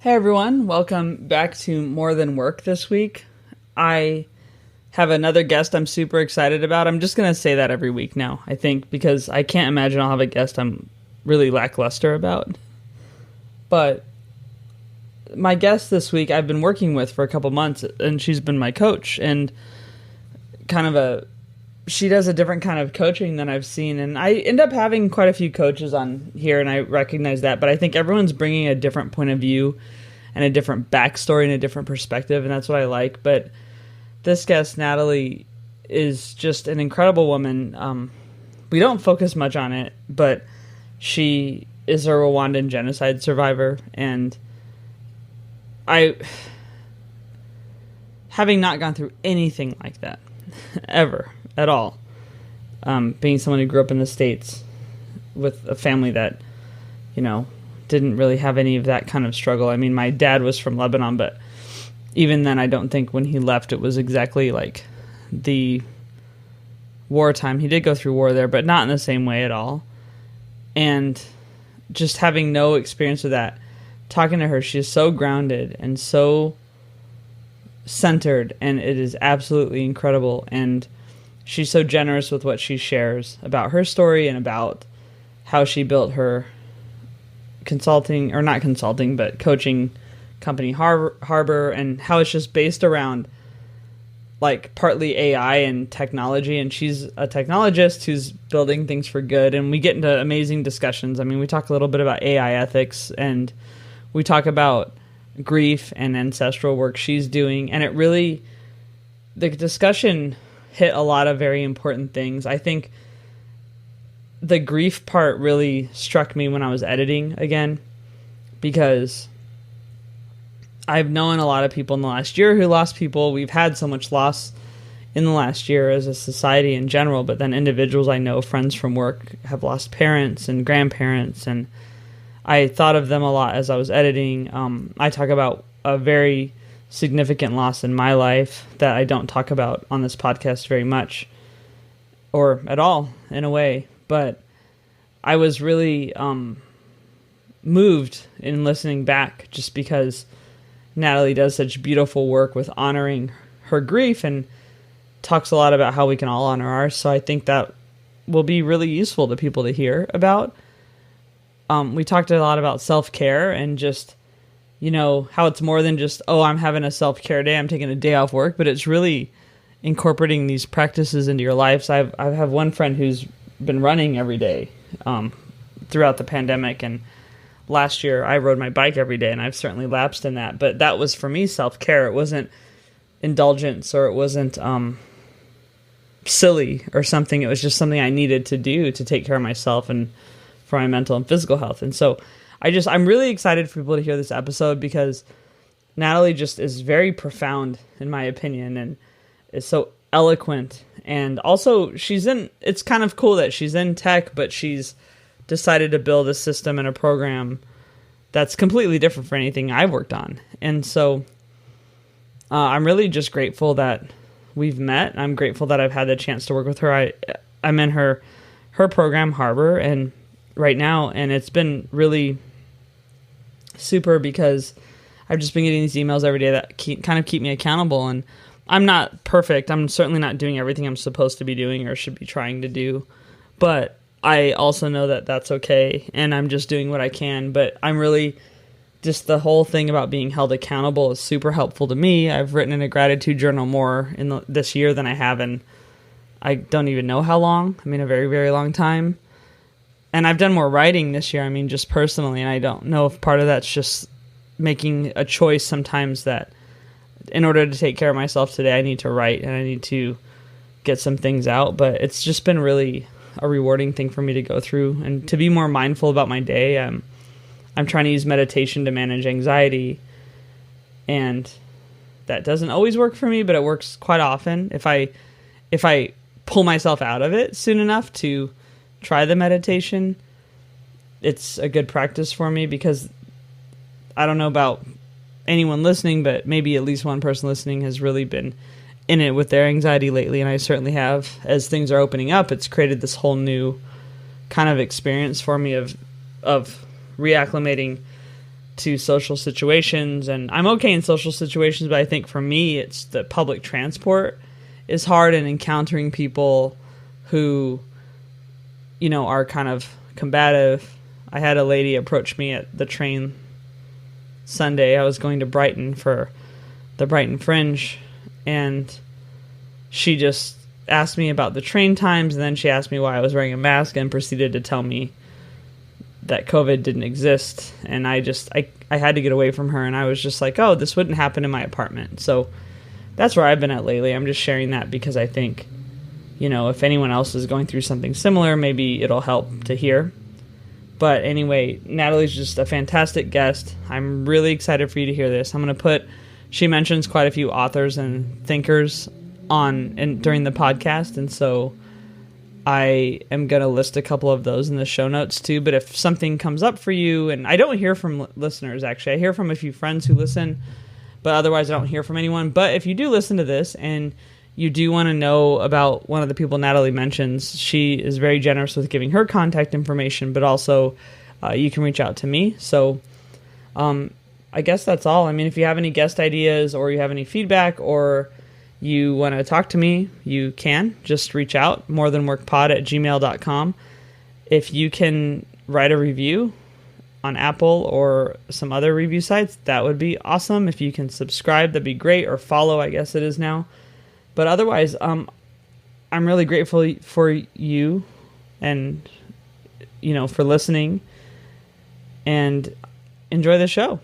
Hey everyone, welcome back to More Than Work this week. I have another guest I'm super excited about. I'm just going to say that every week now, I think, because I can't imagine I'll have a guest I'm really lackluster about. But my guest this week I've been working with for a couple months, and she's been my coach, and she does a different kind of coaching than I've seen, and I end up having quite a few coaches on here, and I recognize that, but I think everyone's bringing a different point of view and a different backstory and a different perspective, and that's what I like. But this guest, Natalie, is just an incredible woman. We don't focus much on it, but she is a Rwandan genocide survivor, and having not gone through anything like that, ever, at all, being someone who grew up in the States with a family that, didn't really have any of that kind of struggle. I mean, my dad was from Lebanon, but even then, I don't think when he left, it was exactly like the wartime. He did go through war there, but not in the same way at all. And just having no experience with that, talking to her, she's so grounded and so centered, and it is absolutely incredible. And she's so generous with what she shares about her story and about how she built her coaching company Harbour, and how it's just based around like partly AI and technology. And she's a technologist who's building things for good. And we get into amazing discussions. I mean, we talk a little bit about AI ethics, and we talk about grief and ancestral work she's doing. And the discussion hit a lot of very important things. I think the grief part really struck me when I was editing again, because I've known a lot of people in the last year who lost people. We've had so much loss in the last year as a society in general, but then individuals I know, friends from work, have lost parents and grandparents, and I thought of them a lot as I was editing. I talk about a very significant loss in my life that I don't talk about on this podcast very much, or at all, in a way. But I was really moved in listening back, just because Natalie does such beautiful work with honoring her grief and talks a lot about how we can all honor ours. So I think that will be really useful to people to hear about. We talked a lot about self-care and just, how it's more than just, I'm having a self-care day, I'm taking a day off work, but it's really incorporating these practices into your life. So I have one friend who's been running every day throughout the pandemic, and last year I rode my bike every day, and I've certainly lapsed in that, but that was for me self-care. It wasn't indulgence, or it wasn't silly or something. It was just something I needed to do to take care of myself and for my mental and physical health. And so I'm really excited for people to hear this episode, because Natalie just is very profound, in my opinion, and is so eloquent. And also it's kind of cool that she's in tech, but she's decided to build a system and a program that's completely different from anything I've worked on. And so I'm really just grateful that we've met. I'm grateful that I've had the chance to work with her. I'm in her program, Harbour, and right now, and it's been really super, because I've just been getting these emails every day that kind of keep me accountable. And I'm not perfect. I'm certainly not doing everything I'm supposed to be doing or should be trying to do, but I also know that that's okay, and I'm just doing what I can. But I'm really just, the whole thing about being held accountable is super helpful to me. I've written in a gratitude journal more this year than I have in, I don't even know how long. I mean, a very, very long time. And I've done more writing this year, just personally, and I don't know if part of that's just making a choice sometimes that in order to take care of myself today, I need to write and I need to get some things out. But it's just been really a rewarding thing for me to go through and to be more mindful about my day. I'm trying to use meditation to manage anxiety, and that doesn't always work for me, but it works quite often. If I pull myself out of it soon enough to try the meditation, it's a good practice for me, because I don't know about anyone listening, but maybe at least one person listening has really been in it with their anxiety lately, and I certainly have. As things are opening up, it's created this whole new kind of experience for me of reacclimating to social situations, and I'm okay in social situations, but I think for me, it's the public transport is hard, and encountering people who, are kind of combative. I had a lady approach me at the train Sunday. I was going to Brighton for the Brighton Fringe, and she just asked me about the train times, and then she asked me why I was wearing a mask and proceeded to tell me that COVID didn't exist. And I had to get away from her, and I was just like, oh, this wouldn't happen in my apartment. So that's where I've been at lately. I'm just sharing that because I think, if anyone else is going through something similar, maybe it'll help to hear. But anyway, Natalie's just a fantastic guest. I'm really excited for you to hear this. She mentions quite a few authors and thinkers during the podcast, and so I am going to list a couple of those in the show notes too. But if something comes up for you, and I don't hear from listeners, actually, I hear from a few friends who listen, but otherwise I don't hear from anyone. But if you do listen to this and you do want to know about one of the people Natalie mentions, she is very generous with giving her contact information, but also you can reach out to me. So I guess that's all. I mean, if you have any guest ideas or you have any feedback or you want to talk to me, you can just reach out, morethanworkpod@gmail.com. If you can write a review on Apple or some other review sites, that would be awesome. If you can subscribe, that'd be great, or follow, I guess it is now. But otherwise, I'm really grateful for you and, for listening, and enjoy the show.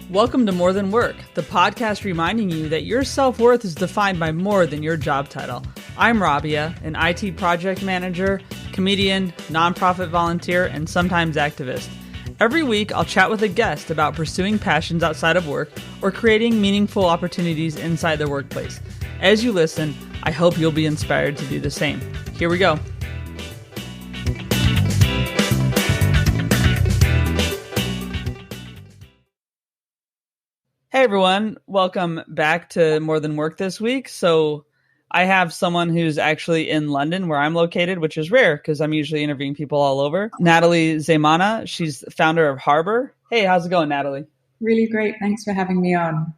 Welcome to More Than Work, the podcast reminding you that your self-worth is defined by more than your job title. I'm Rabia, an IT project manager, comedian, nonprofit volunteer, and sometimes activist. Every week, I'll chat with a guest about pursuing passions outside of work or creating meaningful opportunities inside the workplace. As you listen, I hope you'll be inspired to do the same. Here we go. Hey everyone, welcome back to More Than Work this week. So I have someone who's actually in London, where I'm located, which is rare because I'm usually interviewing people all over. Natalie Nzeyimana, she's the founder of Harbour. Hey, how's it going, Natalie? Really great. Thanks for having me on.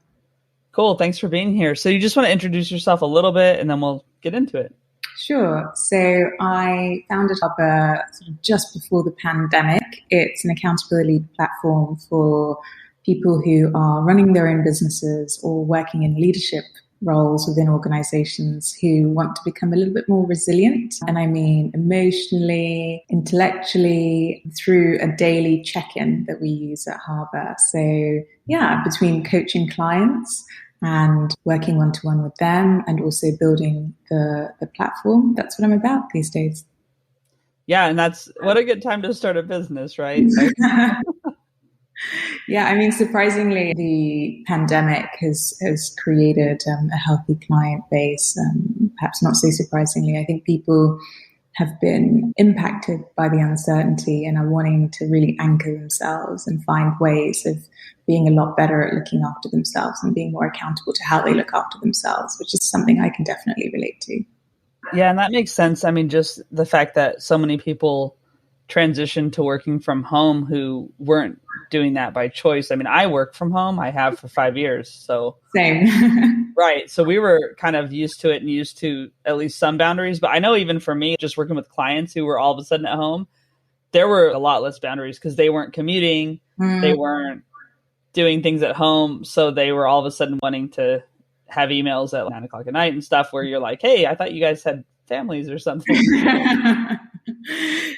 Cool. Thanks for being here. So you just want to introduce yourself a little bit and then we'll get into it. Sure. So I founded Harbour sort of just before the pandemic. It's an accountability platform for people who are running their own businesses or working in leadership roles within organizations who want to become a little bit more resilient. And I mean emotionally, intellectually, through a daily check-in that we use at Harbour. So yeah, between coaching clients and working one-to-one with them and also building the platform, that's what I'm about these days. Yeah, and that's what a good time to start a business, right? Yeah, I mean, surprisingly, the pandemic has created a healthy client base. Perhaps not so surprisingly, I think people have been impacted by the uncertainty and are wanting to really anchor themselves and find ways of being a lot better at looking after themselves and being more accountable to how they look after themselves, which is something I can definitely relate to. Yeah, and that makes sense. I mean, just the fact that so many people transitioned to working from home who weren't doing that by choice. I mean, I work from home. I have for 5 years. So same. Right. So we were kind of used to it and used to at least some boundaries. But I know even for me, just working with clients who were all of a sudden at home, there were a lot less boundaries because they weren't commuting. They weren't doing things at home. So they were all of a sudden wanting to have emails at 9 o'clock at night and stuff where you're like, hey, I thought you guys had families or something.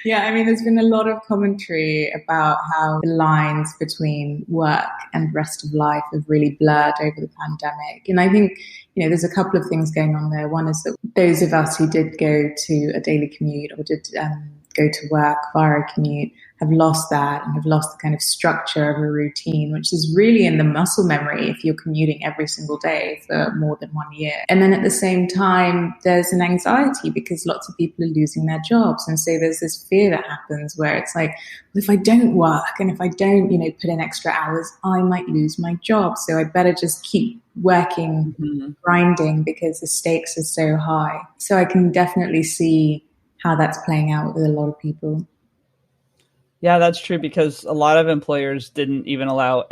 Yeah, I mean, there's been a lot of commentary about how the lines between work and rest of life have really blurred over the pandemic. And I think, there's a couple of things going on there. One is that those of us who did go to a daily commute or did go to work via a commute have lost that and have lost the kind of structure of a routine, which is really in the muscle memory if you're commuting every single day for more than 1 year. And then at the same time, there's an anxiety because lots of people are losing their jobs. And so there's this fear that happens where it's like, well, if I don't work and if I don't, put in extra hours, I might lose my job. So I better just keep working, grinding because the stakes are so high. So I can definitely see how that's playing out with a lot of people. Yeah, that's true, because a lot of employers didn't even allow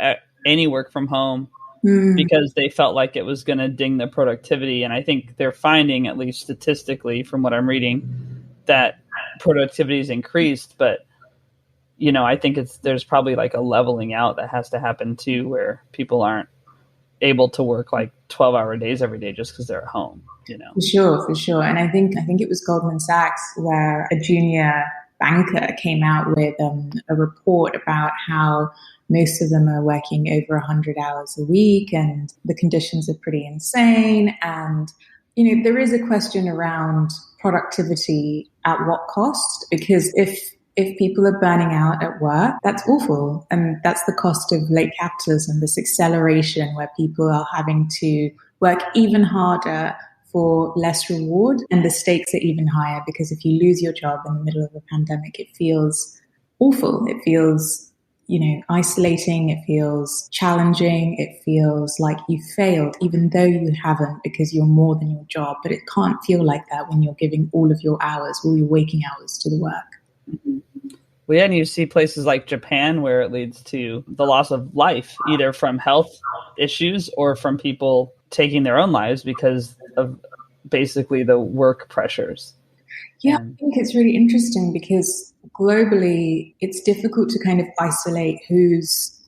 any work from home because they felt like it was going to ding the productivity. And I think they're finding, at least statistically from what I'm reading, that productivity is increased. But, I think there's probably like a leveling out that has to happen too, where people aren't able to work like 12-hour days every day just because they're at home, For sure. And I think it was Goldman Sachs where a junior banker came out with a report about how most of them are working over 100 hours a week and the conditions are pretty insane. And, there is a question around productivity at what cost? Because if people are burning out at work, that's awful. And that's the cost of late capitalism, this acceleration where people are having to work even harder for less reward, and the stakes are even higher because if you lose your job in the middle of a pandemic, it feels awful. It feels, isolating. It feels challenging. It feels like you failed, even though you haven't, because you're more than your job. But it can't feel like that when you're giving all of your hours, all your waking hours to the work. Mm-hmm. Well, yeah, and you see places like Japan where it leads to the loss of life, either from health issues or from people taking their own lives because of basically the work pressures. Yeah, I think it's really interesting because globally it's difficult to kind of isolate who's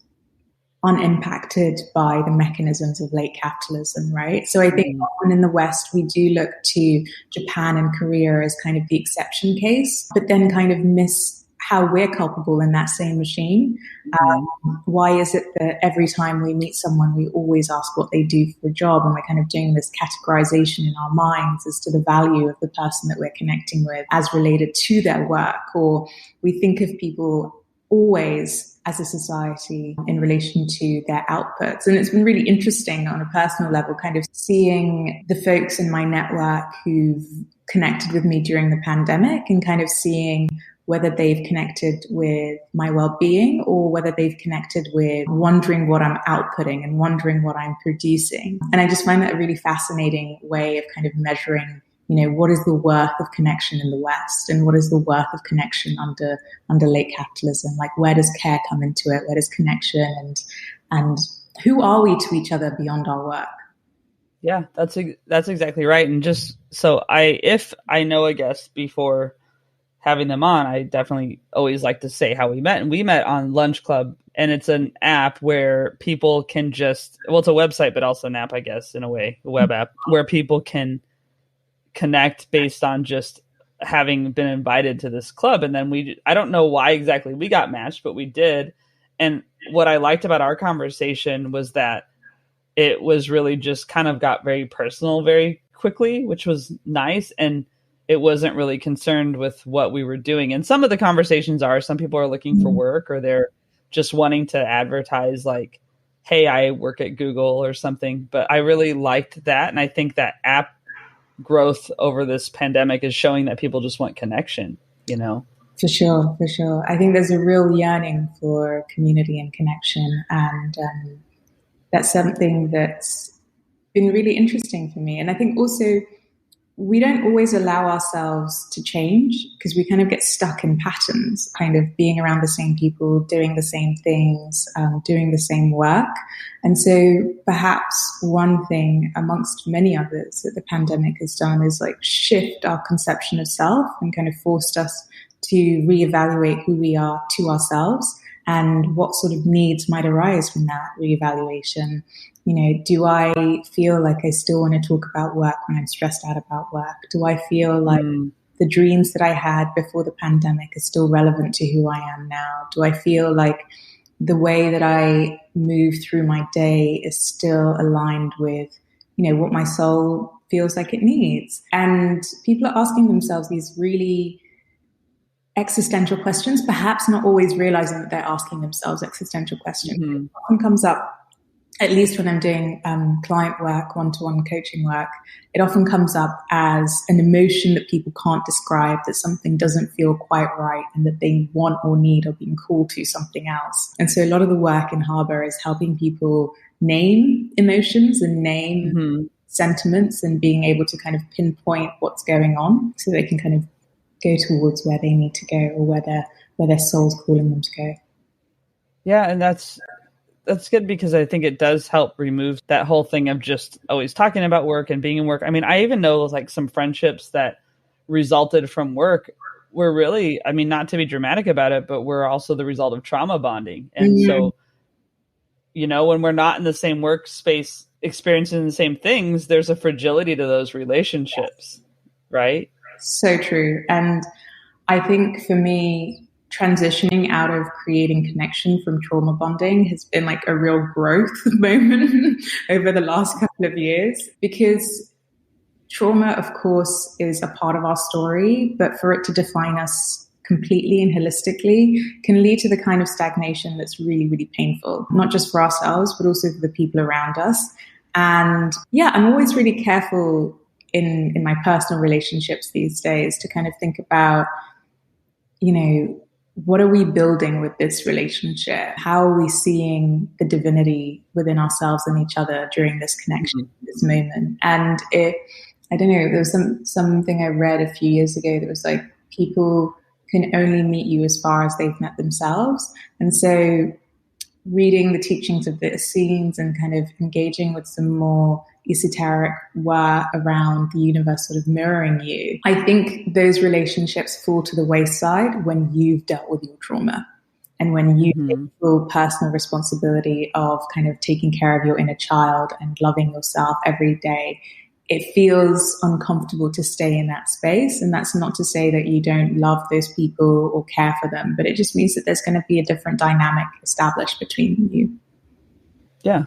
unimpacted by the mechanisms of late capitalism, right? So I think often in the West, we do look to Japan and Korea as kind of the exception case, but then kind of miss how we're culpable in that same machine. Why is it that every time we meet someone, we always ask what they do for a job, and we're kind of doing this categorization in our minds as to the value of the person that we're connecting with as related to their work? Or we think of people always as a society in relation to their outputs. And it's been really interesting on a personal level, kind of seeing the folks in my network who've connected with me during the pandemic and kind of seeing whether they've connected with my well-being or whether they've connected with wondering what I'm outputting and wondering what I'm producing. And I just find that a really fascinating way of kind of measuring, what is the worth of connection in the West and what is the worth of connection under late capitalism? Like, where does care come into it? Where does connection and who are we to each other beyond our work? Yeah, that's exactly right. And just so if I know a guest before having them on, I definitely always like to say how we met. And we met on Lunch Club, and it's an app where people can it's a website, but also an app, I guess, in a way, a web app where people can connect based on just having been invited to this club. And then I don't know why exactly we got matched, but we did. And what I liked about our conversation was that it was really just kind of got very personal very quickly, which was nice. And it wasn't really concerned with what we were doing. And some of the conversations some people are looking for work, or they're just wanting to advertise like, hey, I work at Google or something. But I really liked that. And I think that app growth over this pandemic is showing that people just want connection, For sure. I think there's a real yearning for community and connection. And that's something that's been really interesting for me. And I think also we don't always allow ourselves to change because we kind of get stuck in patterns, kind of being around the same people, doing the same things, doing the same work. And so perhaps one thing amongst many others that the pandemic has done is like shift our conception of self and kind of forced us to reevaluate who we are to ourselves and what sort of needs might arise from that reevaluation. Do I feel like I still want to talk about work when I'm stressed out about work? Do I feel like the dreams that I had before the pandemic are still relevant to who I am now? Do I feel like the way that I move through my day is still aligned with, what my soul feels like it needs? And people are asking themselves these really existential questions, perhaps not always realizing that they're asking themselves existential questions. Mm-hmm. It often comes up, at least when I'm doing client work, one-to-one coaching work, it often comes up as an emotion that people can't describe, that something doesn't feel quite right and that they want or need or being called to something else. And so a lot of the work in Harbour is helping people name emotions and name sentiments and being able to kind of pinpoint what's going on so they can kind of go towards where they need to go or where their soul's calling them to go. Yeah, and that's good because I think it does help remove that whole thing of just always talking about work and being in work. I mean, I even know like some friendships that resulted from work were really, I mean, not to be dramatic about it, but were also the result of trauma bonding. And so, you know, when we're not in the same workspace experiencing the same things, there's a fragility to those relationships, right? So true. And I think for me, transitioning out of creating connection from trauma bonding has been like a real growth moment over the last couple of years, because trauma, of course, is a part of our story, but for it to define us completely and holistically can lead to the kind of stagnation that's really, really painful, not just for ourselves, but also for the people around us. And yeah, I'm always really careful in my personal relationships these days to kind of think about, you know, what are we building with this relationship? How are we seeing the divinity within ourselves and each other during this connection, this moment? And I don't know, there was something I read a few years ago that was like, people can only meet you as far as they've met themselves. And so reading the teachings of the Essenes and kind of engaging with some more esoteric work around the universe sort of mirroring you, I think those relationships fall to the wayside when you've dealt with your trauma and when you take full personal responsibility of kind of taking care of your inner child and loving yourself every day. It feels uncomfortable to stay in that space. And that's not to say that you don't love those people or care for them, but it just means that there's going to be a different dynamic established between you. Yeah.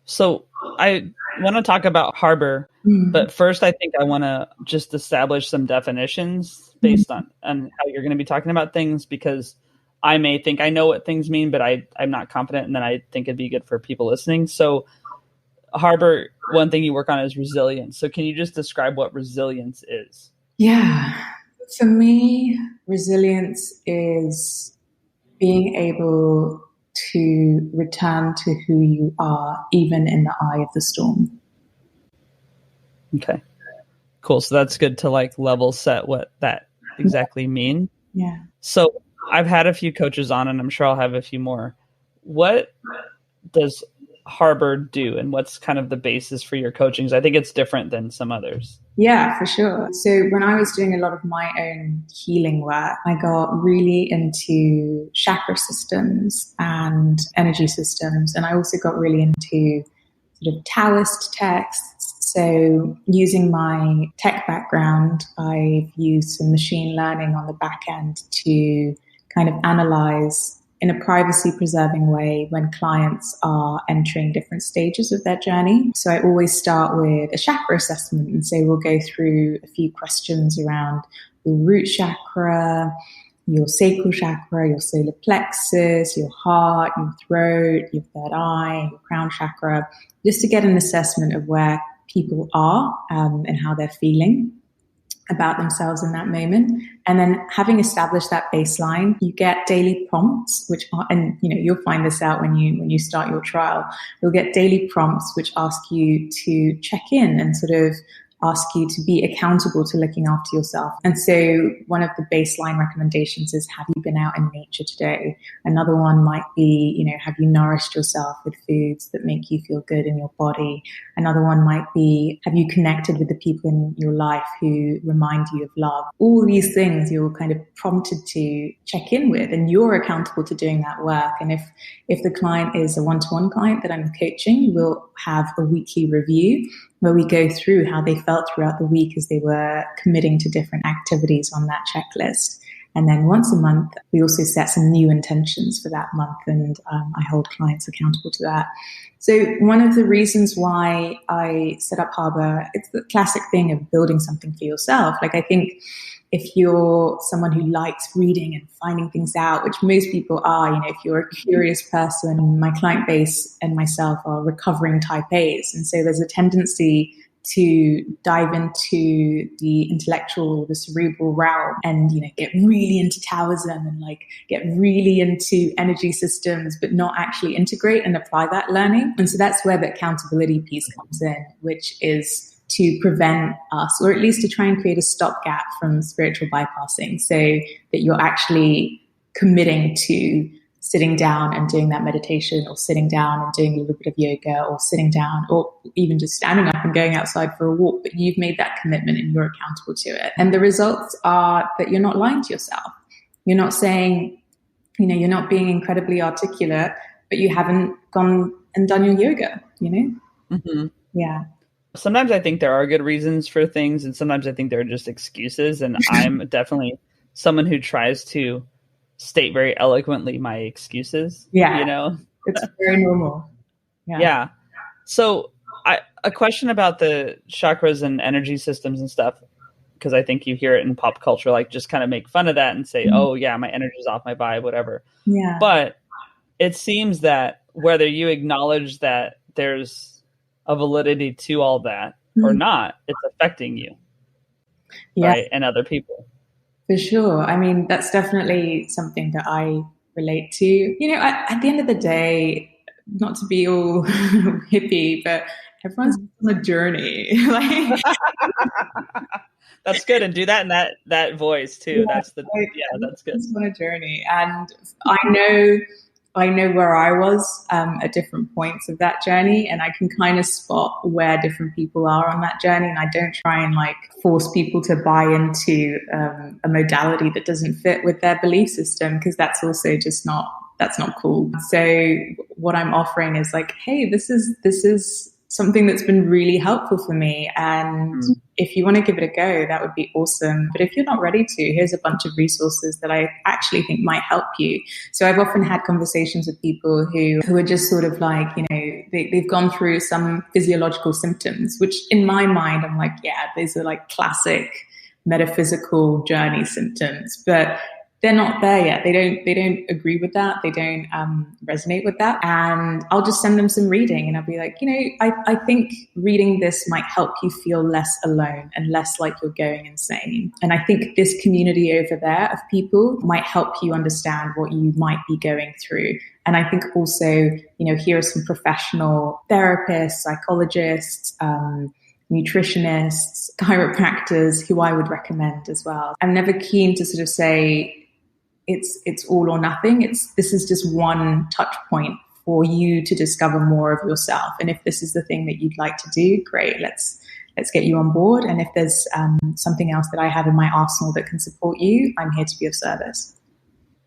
So I want to talk about Harbour, but first I think I want to just establish some definitions based on how you're going to be talking about things, because I may think I know what things mean, but I'm not confident. And then I think it'd be good for people listening. So Harbour, one thing you work on is resilience. So can you just describe what resilience is? Yeah. For me, resilience is being able to return to who you are, even in the eye of the storm. Okay, cool. So that's good to like level set what that exactly mean. Yeah. So I've had a few coaches on, and I'm sure I'll have a few more. What does Harbour do, and what's kind of the basis for your coachings? I think it's different than some others. Yeah, for sure. So when I was doing a lot of my own healing work, I got really into chakra systems and energy systems. And I also got really into sort of Taoist texts. So using my tech background, I've used some machine learning on the back end to kind of analyze in a privacy preserving way when clients are entering different stages of their journey. So I always start with a chakra assessment, and so we'll go through a few questions around your root chakra, your sacral chakra, your solar plexus, your heart, your throat, your third eye, your crown chakra, just to get an assessment of where people are and how they're feeling about themselves in that moment. And then having established that baseline, you get daily prompts, which are, and you know, you'll find this out when you start your trial, you'll get daily prompts which ask you to check in and sort of ask you to be accountable to looking after yourself. And so one of the baseline recommendations is, have you been out in nature today? Another one might be, you know, have you nourished yourself with foods that make you feel good in your body? Another one might be, have you connected with the people in your life who remind you of love? All these things you're kind of prompted to check in with, and you're accountable to doing that work. And if the client is a one-to-one client that I'm coaching, we'll have a weekly review where we go through how they felt throughout the week as they were committing to different activities on that checklist. And then once a month, we also set some new intentions for that month, and I hold clients accountable to that. So one of the reasons why I set up Harbour, it's the classic thing of building something for yourself. Like, I think if you're someone who likes reading and finding things out, which most people are, if you're a curious person, my client base and myself are recovering type A's. And so there's a tendency to dive into the intellectual, the cerebral realm and, get really into Taoism and get really into energy systems, but not actually integrate and apply that learning. And so that's where the accountability piece comes in, which is to prevent us, or at least to try and create a stopgap from spiritual bypassing, so that you're actually committing to sitting down and doing that meditation, or sitting down and doing a little bit of yoga, or sitting down, or even just standing up and going outside for a walk. But you've made that commitment and you're accountable to it. And the results are that you're not lying to yourself. You're not saying, you're not being incredibly articulate, but you haven't gone and done your yoga, Mm-hmm. Yeah. Sometimes I think there are good reasons for things, and sometimes I think they're just excuses. And I'm definitely someone who tries to state very eloquently my excuses. Yeah. It's very normal. Yeah. So a question about the chakras and energy systems and stuff, because I think you hear it in pop culture, just kind of make fun of that and say, oh yeah, my energy's off, my vibe, whatever. Yeah. But it seems that whether you acknowledge that there's a validity to all that or not, it's affecting you, right? And other people. For sure. I mean, that's definitely something that I relate to. At the end of the day, not to be all hippie, but everyone's on a journey. That's good. And do that in that voice too. Yeah, that's good. On a journey. And I know where I was at different points of that journey, and I can kind of spot where different people are on that journey. And I don't try and force people to buy into a modality that doesn't fit with their belief system, because that's also just that's not cool. So what I'm offering is hey, this is something that's been really helpful for me. And if you want to give it a go, that would be awesome. But if you're not ready to, here's a bunch of resources that I actually think might help you. So I've often had conversations with people who are just sort of they've gone through some physiological symptoms, which in my mind, I'm yeah, these are classic metaphysical journey symptoms, but they're not there yet. They don't agree with that. They don't resonate with that. And I'll just send them some reading, and I'll be I think reading this might help you feel less alone and less like you're going insane. And I think this community over there of people might help you understand what you might be going through. And I think also, here are some professional therapists, psychologists, nutritionists, chiropractors who I would recommend as well. I'm never keen to sort of say it's all or nothing. This is just one touch point for you to discover more of yourself. And if this is the thing that you'd like to do, great, let's get you on board. And if there's something else that I have in my arsenal that can support you, I'm here to be of service.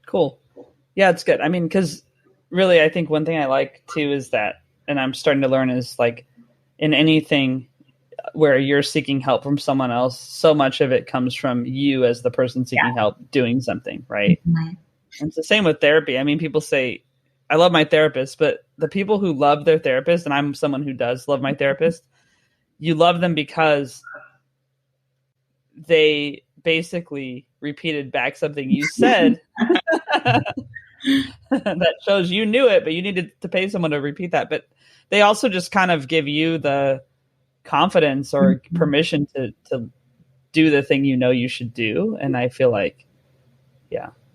Cool. Yeah, it's good. I mean, because really, I think one thing I like too is that, and I'm starting to learn, is in anything where you're seeking help from someone else, so much of it comes from you as the person seeking help doing something, right? Mm-hmm. And it's the same with therapy. I mean, people say, I love my therapist, but the people who love their therapist, and I'm someone who does love my therapist, you love them because they basically repeated back something you said that shows you knew it, but you needed to pay someone to repeat that. But they also just kind of give you the confidence or permission to do the thing you should do. And I feel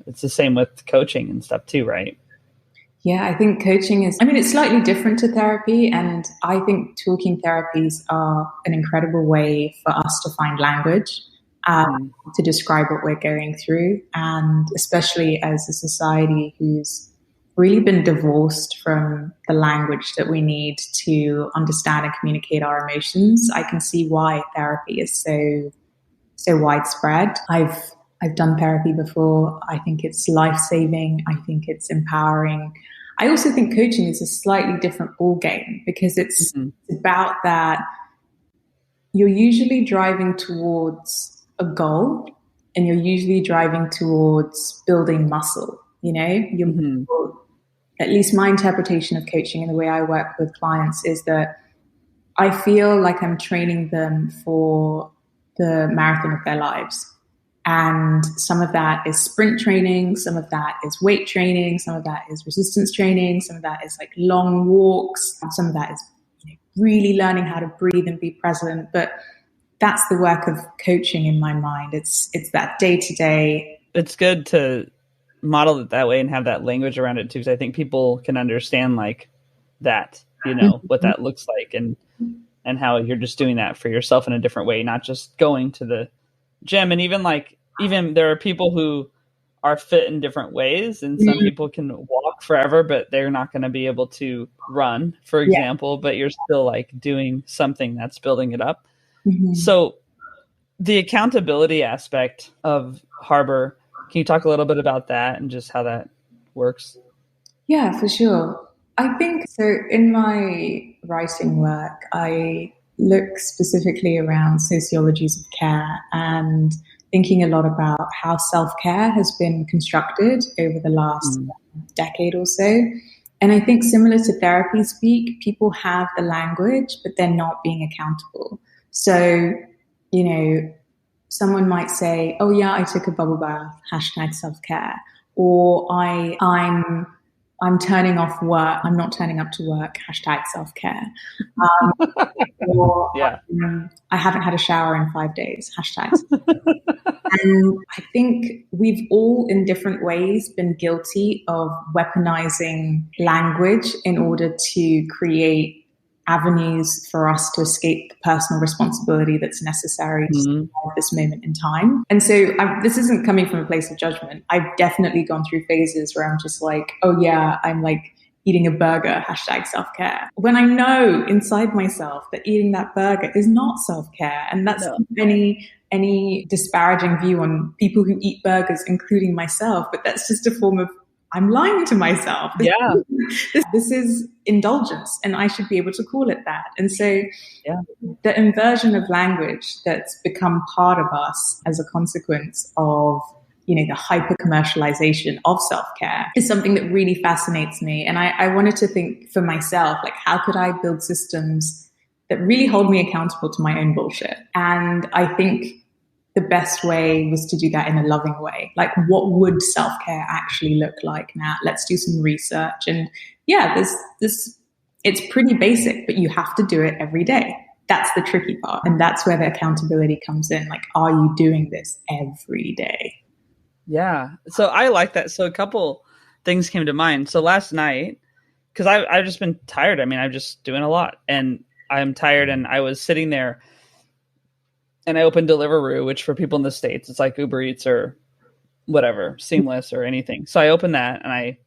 it's the same with coaching and stuff too, right? Yeah, I think coaching it's slightly different to therapy. And I think talking therapies are an incredible way for us to find language to describe what we're going through. And especially as a society who's really been divorced from the language that we need to understand and communicate our emotions, I can see why therapy is so widespread. I've done therapy before. I think it's life-saving. I think it's empowering. I also think coaching is a slightly different ball game, because it's about that you're usually driving towards a goal, and you're usually driving towards building muscle. At least my interpretation of coaching and the way I work with clients is that I feel like I'm training them for the marathon of their lives. And some of that is sprint training, some of that is weight training, some of that is resistance training, some of that is like long walks, some of that is really learning how to breathe and be present. But that's the work of coaching in my mind. It's that day to day. It's good to model it that way and have that language around it too, because I think people can understand like that, what that looks like and how you're just doing that for yourself in a different way, not just going to the gym. And even there are people who are fit in different ways, and some people can walk forever, but they're not going to be able to run, for example, but you're still like doing something that's building it up. So the accountability aspect of Harbour, can you talk a little bit about that and just how that works? Yeah, for sure. I think so. In my writing work, I look specifically around sociologies of care and thinking a lot about how self-care has been constructed over the last decade or so. And I think similar to therapy speak, people have the language, but they're not being accountable. So, someone might say, oh yeah, I took a bubble bath, hashtag self-care, or I'm turning off work. I'm not turning up to work. Hashtag self-care. Or I haven't had a shower in 5 days. Hashtag. And I think we've all in different ways been guilty of weaponizing language in order to create avenues for us to escape the personal responsibility that's necessary to survive this moment in time. And so this isn't coming from a place of judgment. I've definitely gone through phases where I'm just like, oh yeah, I'm like eating a burger, hashtag self-care. When I know inside myself that eating that burger is not self-care. And that's not any disparaging view on people who eat burgers, including myself, but that's just a form of I'm lying to myself. This is indulgence, and I should be able to call it that. And so the inversion of language that's become part of us as a consequence of, the hyper commercialization of self-care is something that really fascinates me. And I wanted to think for myself, like, how could I build systems that really hold me accountable to my own bullshit? And I think the best way was to do that in a loving way. Like, what would self-care actually look like now? Let's do some research. And it's pretty basic, but you have to do it every day. That's the tricky part. And that's where the accountability comes in. Like, are you doing this every day? Yeah. So I like that. So a couple things came to mind. So last night, because I've just been tired. I mean, I'm just doing a lot and I'm tired, and I was sitting there and I opened Deliveroo, which for people in the States, it's like Uber Eats or whatever, Seamless or anything. So I opened that and I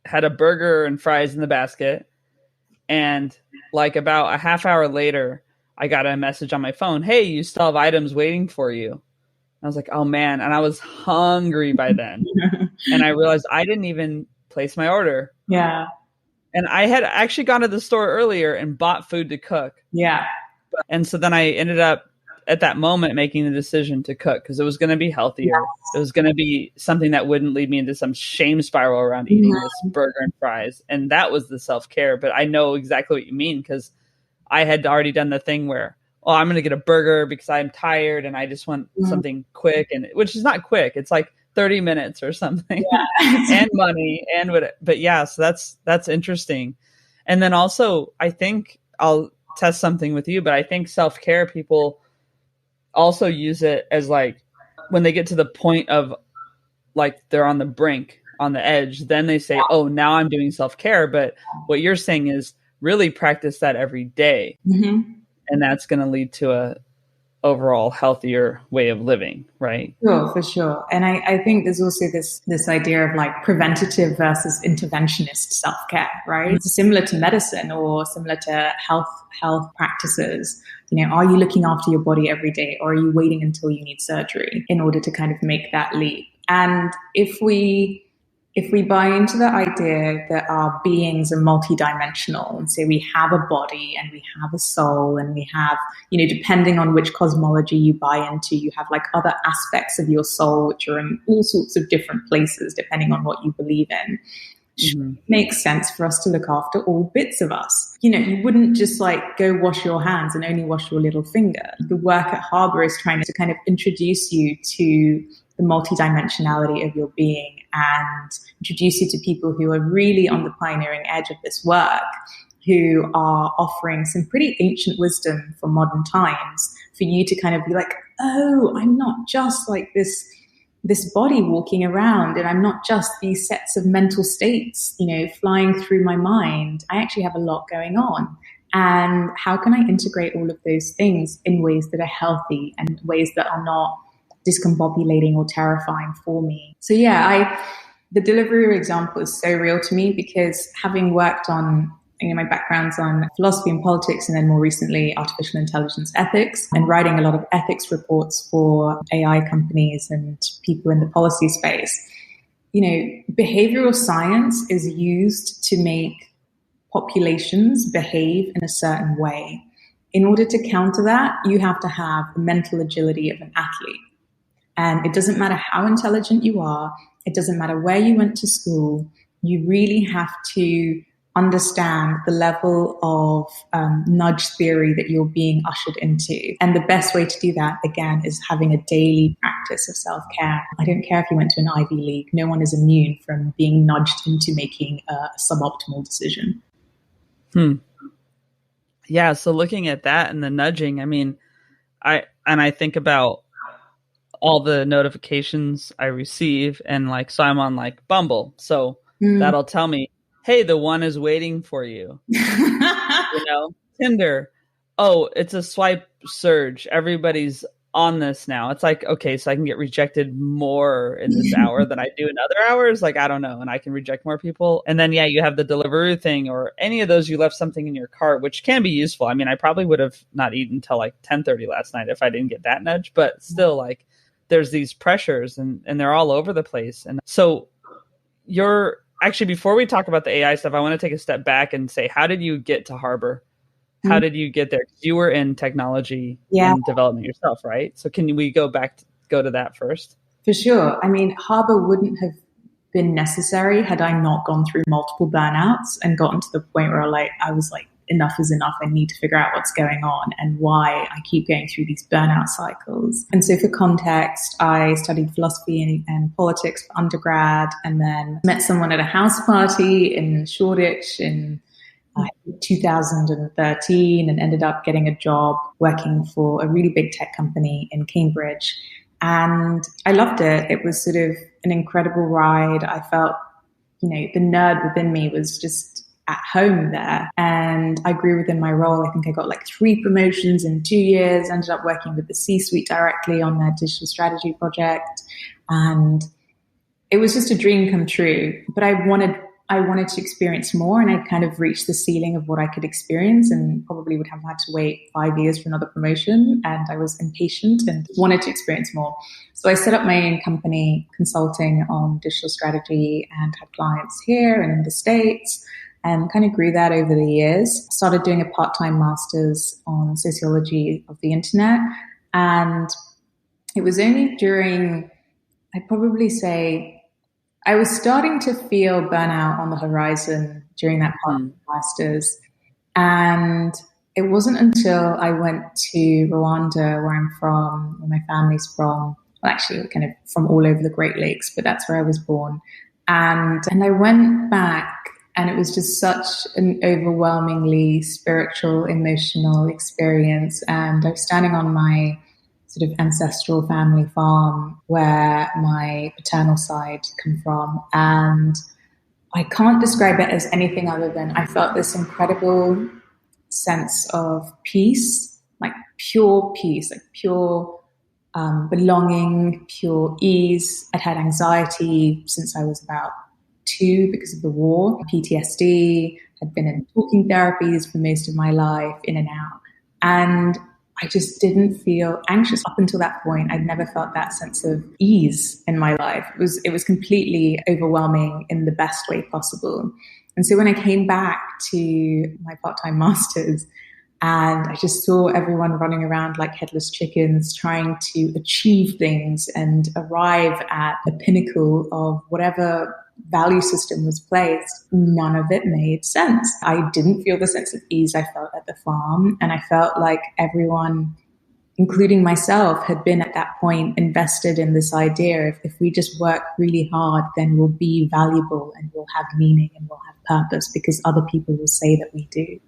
had a burger and fries in the basket. And like about a half hour later, I got a message on my phone. Hey, you still have items waiting for you. I was like, oh man. And I was hungry by then. And I realized I didn't even place my order. Yeah. And I had actually gone to the store earlier and bought food to cook. Yeah. And so then I ended up at that moment making the decision to cook because it was going to be healthier. Yes. It was going to be something that wouldn't lead me into some shame spiral around eating this burger and fries. And that was the self-care. But I know exactly what you mean because I had already done the thing where, oh, I'm going to get a burger because I'm tired and I just want something quick, and which is not quick. It's like 30 minutes or something and money and what, but yeah, so that's interesting. And then also I think I'll test something with you, but I think self-care people also use it as like when they get to the point of like they're on the brink, on the edge, then they say, oh, now I'm doing self-care. But what you're saying is really practice that every day. And that's going to lead to a overall healthier way of living, right? Sure, for sure. And I think there's also this idea of like preventative versus interventionist self-care, right? It's similar to medicine or similar to health practices. Are you looking after your body every day, or are you waiting until you need surgery in order to kind of make that leap? And if we buy into the idea that our beings are multidimensional, and say we have a body and we have a soul and we have, depending on which cosmology you buy into, you have like other aspects of your soul which are in all sorts of different places depending on what you believe in. Mm-hmm. It makes sense for us to look after all bits of us. You know, you wouldn't just like go wash your hands and only wash your little finger. The work at Harbour is trying to kind of introduce you to the multidimensionality of your being and introduce you to people who are really on the pioneering edge of this work, who are offering some pretty ancient wisdom for modern times for you to kind of be like, oh, I'm not just like this body walking around, and I'm not just these sets of mental states, you know, flying through my mind. I actually have a lot going on. And how can I integrate all of those things in ways that are healthy and ways that are not discombobulating or terrifying for me? So yeah, the Deliveroo example is so real to me because having worked on, you know, my background's on philosophy and politics, and then more recently artificial intelligence ethics, and writing a lot of ethics reports for AI companies and people in the policy space. You know, behavioral science is used to make populations behave in a certain way. In order to counter that, you have to have the mental agility of an athlete. And it doesn't matter how intelligent you are, it doesn't matter where you went to school, you really have to understand the level of nudge theory that you're being ushered into. And the best way to do that, again, is having a daily practice of self-care. I don't care if you went to an Ivy League, no one is immune from being nudged into making a suboptimal decision. Yeah, so looking at that and the nudging, I mean, I think about all the notifications I receive, and like, so I'm on like Bumble, so that'll tell me, hey, the one is waiting for you. You know, Tinder, oh, it's a swipe surge, everybody's on this now. It's like, okay, so I can get rejected more in this hour than I do in other hours. Like, I don't know. And I can reject more people. And then, yeah, you have the Deliveroo thing, or any of those, you left something in your cart, which can be useful. I mean, I probably would have not eaten until like 10:30 last night if I didn't get that nudge, but still, like, there's these pressures and they're all over the place. And so actually, before we talk about the AI stuff, I want to take a step back and say, how did you get to Harbour? How did you get there? Because you were in technology and development yourself, right? So can we go to that first? For sure. I mean, Harbour wouldn't have been necessary had I not gone through multiple burnouts and gotten to the point where I was like, enough is enough. I need to figure out what's going on and why I keep going through these burnout cycles. And so for context, I studied philosophy and politics for undergrad, and then met someone at a house party in Shoreditch in 2013, and ended up getting a job working for a really big tech company in Cambridge. And I loved it. It was sort of an incredible ride. I felt, you know, the nerd within me was just at home there. And I grew within my role. I think I got like 3 promotions in 2 years, ended up working with the C-suite directly on their digital strategy project. And it was just a dream come true. But I wanted to experience more, and I'd kind of reached the ceiling of what I could experience, and probably would have had to wait 5 years for another promotion. And I was impatient and wanted to experience more. So I set up my own company consulting on digital strategy, and had clients here and in the States, and kind of grew that over the years. Started doing a part-time master's on sociology of the internet. And it was only during, I'd probably say, I was starting to feel burnout on the horizon during that part of the master's. And it wasn't until I went to Rwanda, where I'm from, where my family's from, well, actually kind of from all over the Great Lakes, but that's where I was born. And I went back, and it was just such an overwhelmingly spiritual, emotional experience. And I was standing on my sort of ancestral family farm where my paternal side come from. And I can't describe it as anything other than I felt this incredible sense of peace, like pure peace, like pure belonging, pure ease. I'd had anxiety since I was about 2 because of the war, PTSD, had been in talking therapies for most of my life, in and out. And I just didn't feel anxious up until that point. I'd never felt that sense of ease in my life. It was completely overwhelming in the best way possible. And so when I came back to my part-time master's, and I just saw everyone running around like headless chickens, trying to achieve things and arrive at the pinnacle of whatever value system was placed, none of it made sense. I didn't feel the sense of ease I felt at the farm. And I felt like everyone, including myself, had been at that point invested in this idea if we just work really hard, then we'll be valuable and we'll have meaning and we'll have purpose because other people will say that we do.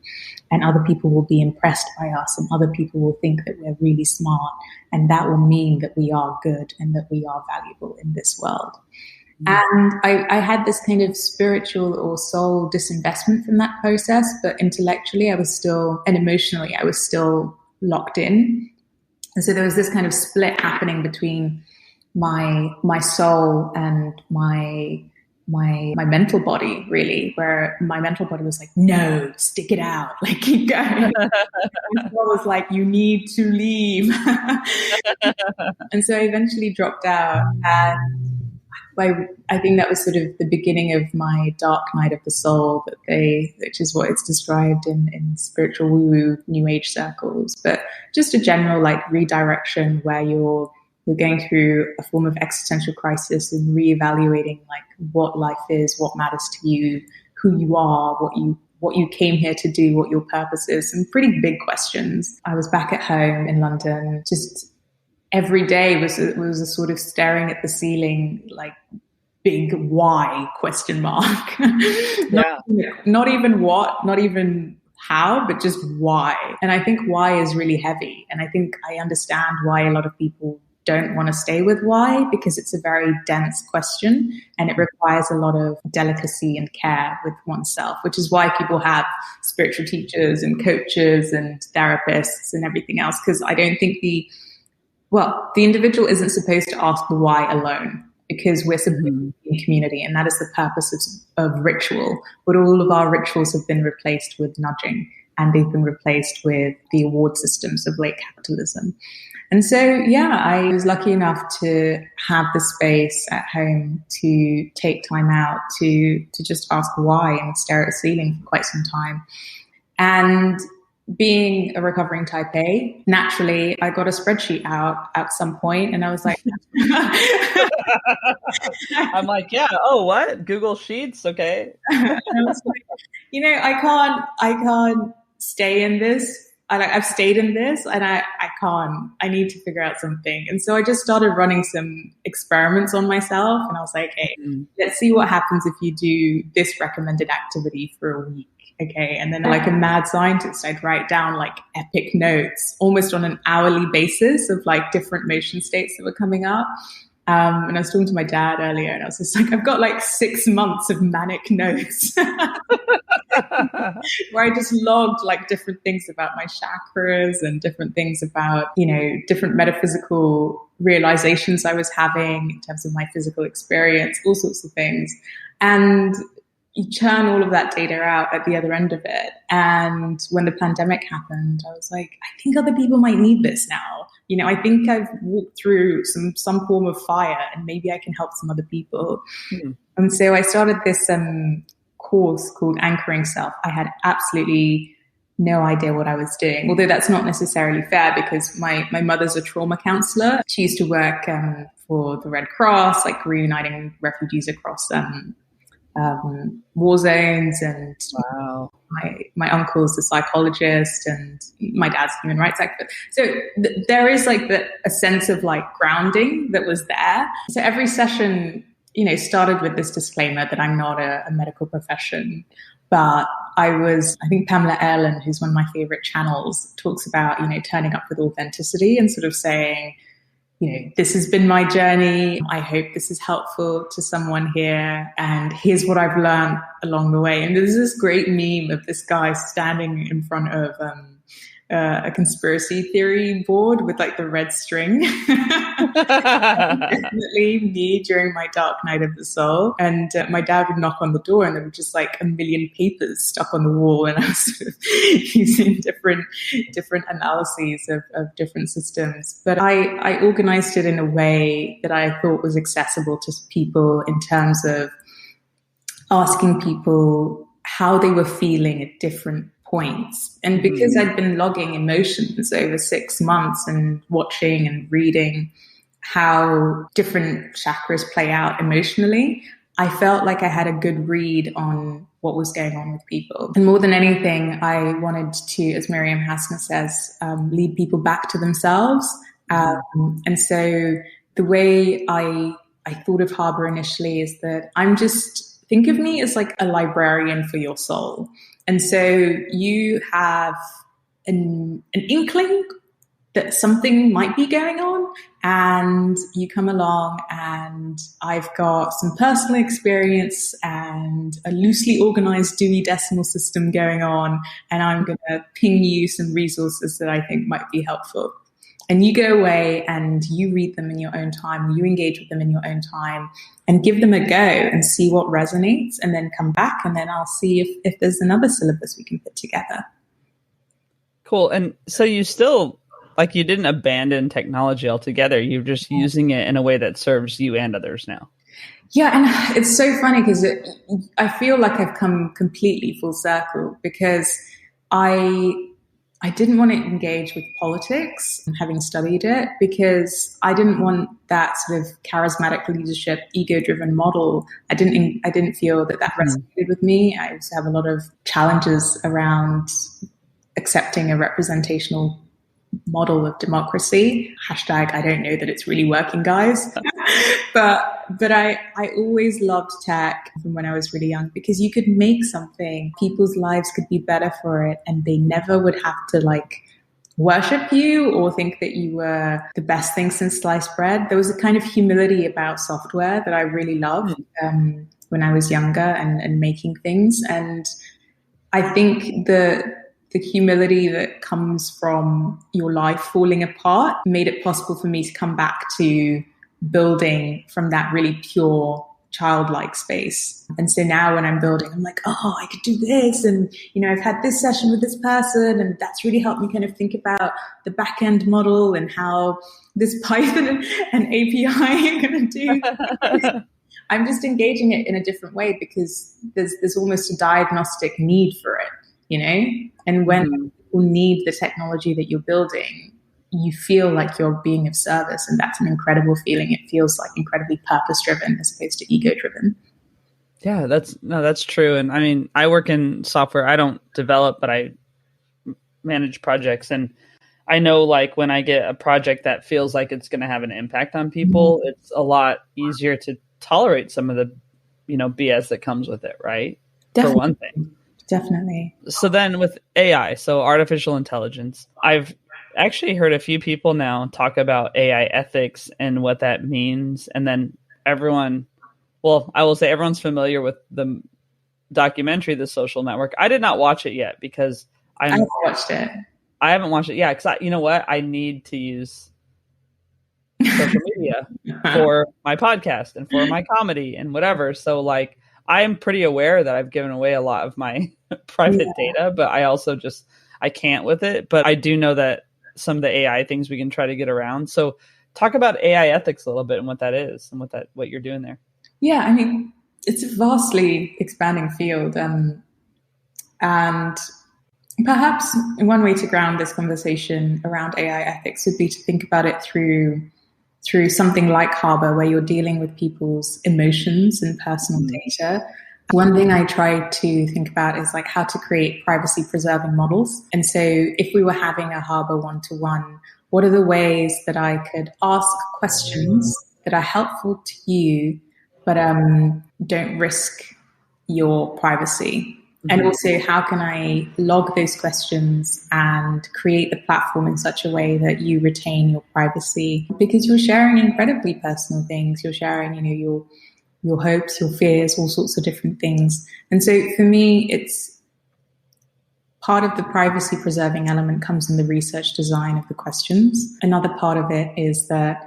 And other people will be impressed by us and other people will think that we're really smart. And that will mean that we are good and that we are valuable in this world. And I had this kind of spiritual or soul disinvestment from that process, but intellectually I was still, and emotionally I was still locked in. And so there was this kind of split happening between my soul and my mental body, really, where my mental body was like, no, stick it out, like keep going. My soul was like, you need to leave. And so I eventually dropped out, and I think that was sort of the beginning of my dark night of the soul, which is what it's described in spiritual woo-woo New Age circles. But just a general like redirection where you're going through a form of existential crisis and reevaluating like what life is, what matters to you, who you are, what you came here to do, what your purpose is, some pretty big questions. I was back at home in London, just every day was a sort of staring at the ceiling, like big why question mark. Not even what, not even how, but just why. And I think why is really heavy. And I think I understand why a lot of people don't want to stay with why, because it's a very dense question and it requires a lot of delicacy and care with oneself, which is why people have spiritual teachers and coaches and therapists and everything else. Because I don't think the individual isn't supposed to ask the why alone, because we're supposed to be in community, and that is the purpose of ritual. But all of our rituals have been replaced with nudging, and they've been replaced with the award systems of late capitalism. And so, I was lucky enough to have the space at home to take time out to just ask why and stare at the ceiling for quite some time. And being a recovering type A, naturally, I got a spreadsheet out at some point, and I was like, I'm like, what? Google Sheets? Okay. I was like, I can't stay in this. I've stayed in this and I can't. I need to figure out something. And so I just started running some experiments on myself, and I was like, hey, let's see what happens if you do this recommended activity for a week. Okay. And then like a mad scientist, I'd write down like epic notes almost on an hourly basis of like different motion states that were coming up. And I was talking to my dad earlier and I was just like, I've got like 6 months of manic notes where I just logged like different things about my chakras and different things about, different metaphysical realizations I was having in terms of my physical experience, all sorts of things. And you churn all of that data out at the other end of it. And when the pandemic happened, I was like, I think other people might need this now. I think I've walked through some form of fire and maybe I can help some other people. And so I started this course called Anchoring Self. I had absolutely no idea what I was doing, although that's not necessarily fair because my mother's a trauma counselor. She used to work for the Red Cross, like reuniting refugees across war zones, and my uncle's a psychologist and my dad's a human rights activist. So there is like a sense of like grounding that was there. So every session, started with this disclaimer that I'm not a medical profession, but I think Pamela Erlin, who's one of my favorite channels, talks about, turning up with authenticity and sort of saying, this has been my journey. I hope this is helpful to someone here. And here's what I've learned along the way. And there's this great meme of this guy standing in front of a conspiracy theory board with like the red string. Definitely me during my dark night of the soul. And my dad would knock on the door and there were just like a million papers stuck on the wall. And I was sort of using different analyses of different systems. But I organized it in a way that I thought was accessible to people in terms of asking people how they were feeling at different points. And because I'd been logging emotions over 6 months and watching and reading how different chakras play out emotionally, I felt like I had a good read on what was going on with people. And more than anything, I wanted to, as Maryam Hasnaa says, lead people back to themselves. And so the way I thought of Harbour initially is that think of me as like a librarian for your soul. And so you have an inkling that something might be going on, and you come along, and I've got some personal experience and a loosely organized Dewey Decimal System going on, and I'm going to ping you some resources that I think might be helpful. And you go away and you read them in your own time, you engage with them in your own time, and give them a go and see what resonates, and then come back, and then I'll see if there's another syllabus we can put together. Cool. And so you still, like, you didn't abandon technology altogether. You're just using it in a way that serves you and others now. Yeah, and it's so funny because I feel like I've come completely full circle, because I didn't want to engage with politics, having studied it, because I didn't want that sort of charismatic leadership, ego-driven model. I didn't feel that resonated with me. I also have a lot of challenges around accepting a representational model of democracy. Hashtag, I don't know that it's really working, guys. But I always loved tech from when I was really young, because you could make something, people's lives could be better for it, and they never would have to like worship you or think that you were the best thing since sliced bread. There was a kind of humility about software that I really loved when I was younger and making things. And I think the humility that comes from your life falling apart made it possible for me to come back to building from that really pure childlike space. And so now when I'm building, I'm like, oh, I could do this. And, I've had this session with this person, and that's really helped me kind of think about the back-end model and how this Python and API are going to do. I'm just engaging it in a different way, because there's almost a diagnostic need for it, And when people need the technology that you're building, you feel like you're being of service, and that's an incredible feeling. It feels like incredibly purpose-driven as opposed to ego-driven. Yeah, that's true. And I mean, I work in software. I don't develop, but I manage projects. And I know, like, when I get a project that feels like it's going to have an impact on people, it's a lot easier to tolerate some of the, BS that comes with it, right? Definitely. For one thing. Definitely. So then with AI, so artificial intelligence, I've actually heard a few people now talk about AI ethics and what that means. And then I will say everyone's familiar with the documentary, The Social Network. I did not watch it yet because I haven't watched it. I haven't watched it. Yeah. Because you know what? I need to use social media for my podcast and for my comedy and whatever. So like, I'm pretty aware that I've given away a lot of my private data, but I also I can't with it. But I do know that some of the AI things we can try to get around. So talk about AI ethics a little bit and what that is and what you're doing there. Yeah, I mean, it's a vastly expanding field. And perhaps one way to ground this conversation around AI ethics would be to think about it through something like Harbour, where you're dealing with people's emotions and personal data. One thing I try to think about is like how to create privacy preserving models. And so if we were having a Harbour one-to-one, what are the ways that I could ask questions that are helpful to you, but don't risk your privacy? And also, how can I log those questions and create the platform in such a way that you retain your privacy? Because you're sharing incredibly personal things. You're sharing, your hopes, your fears, all sorts of different things. And so for me, it's part of the privacy preserving element comes in the research design of the questions. Another part of it is that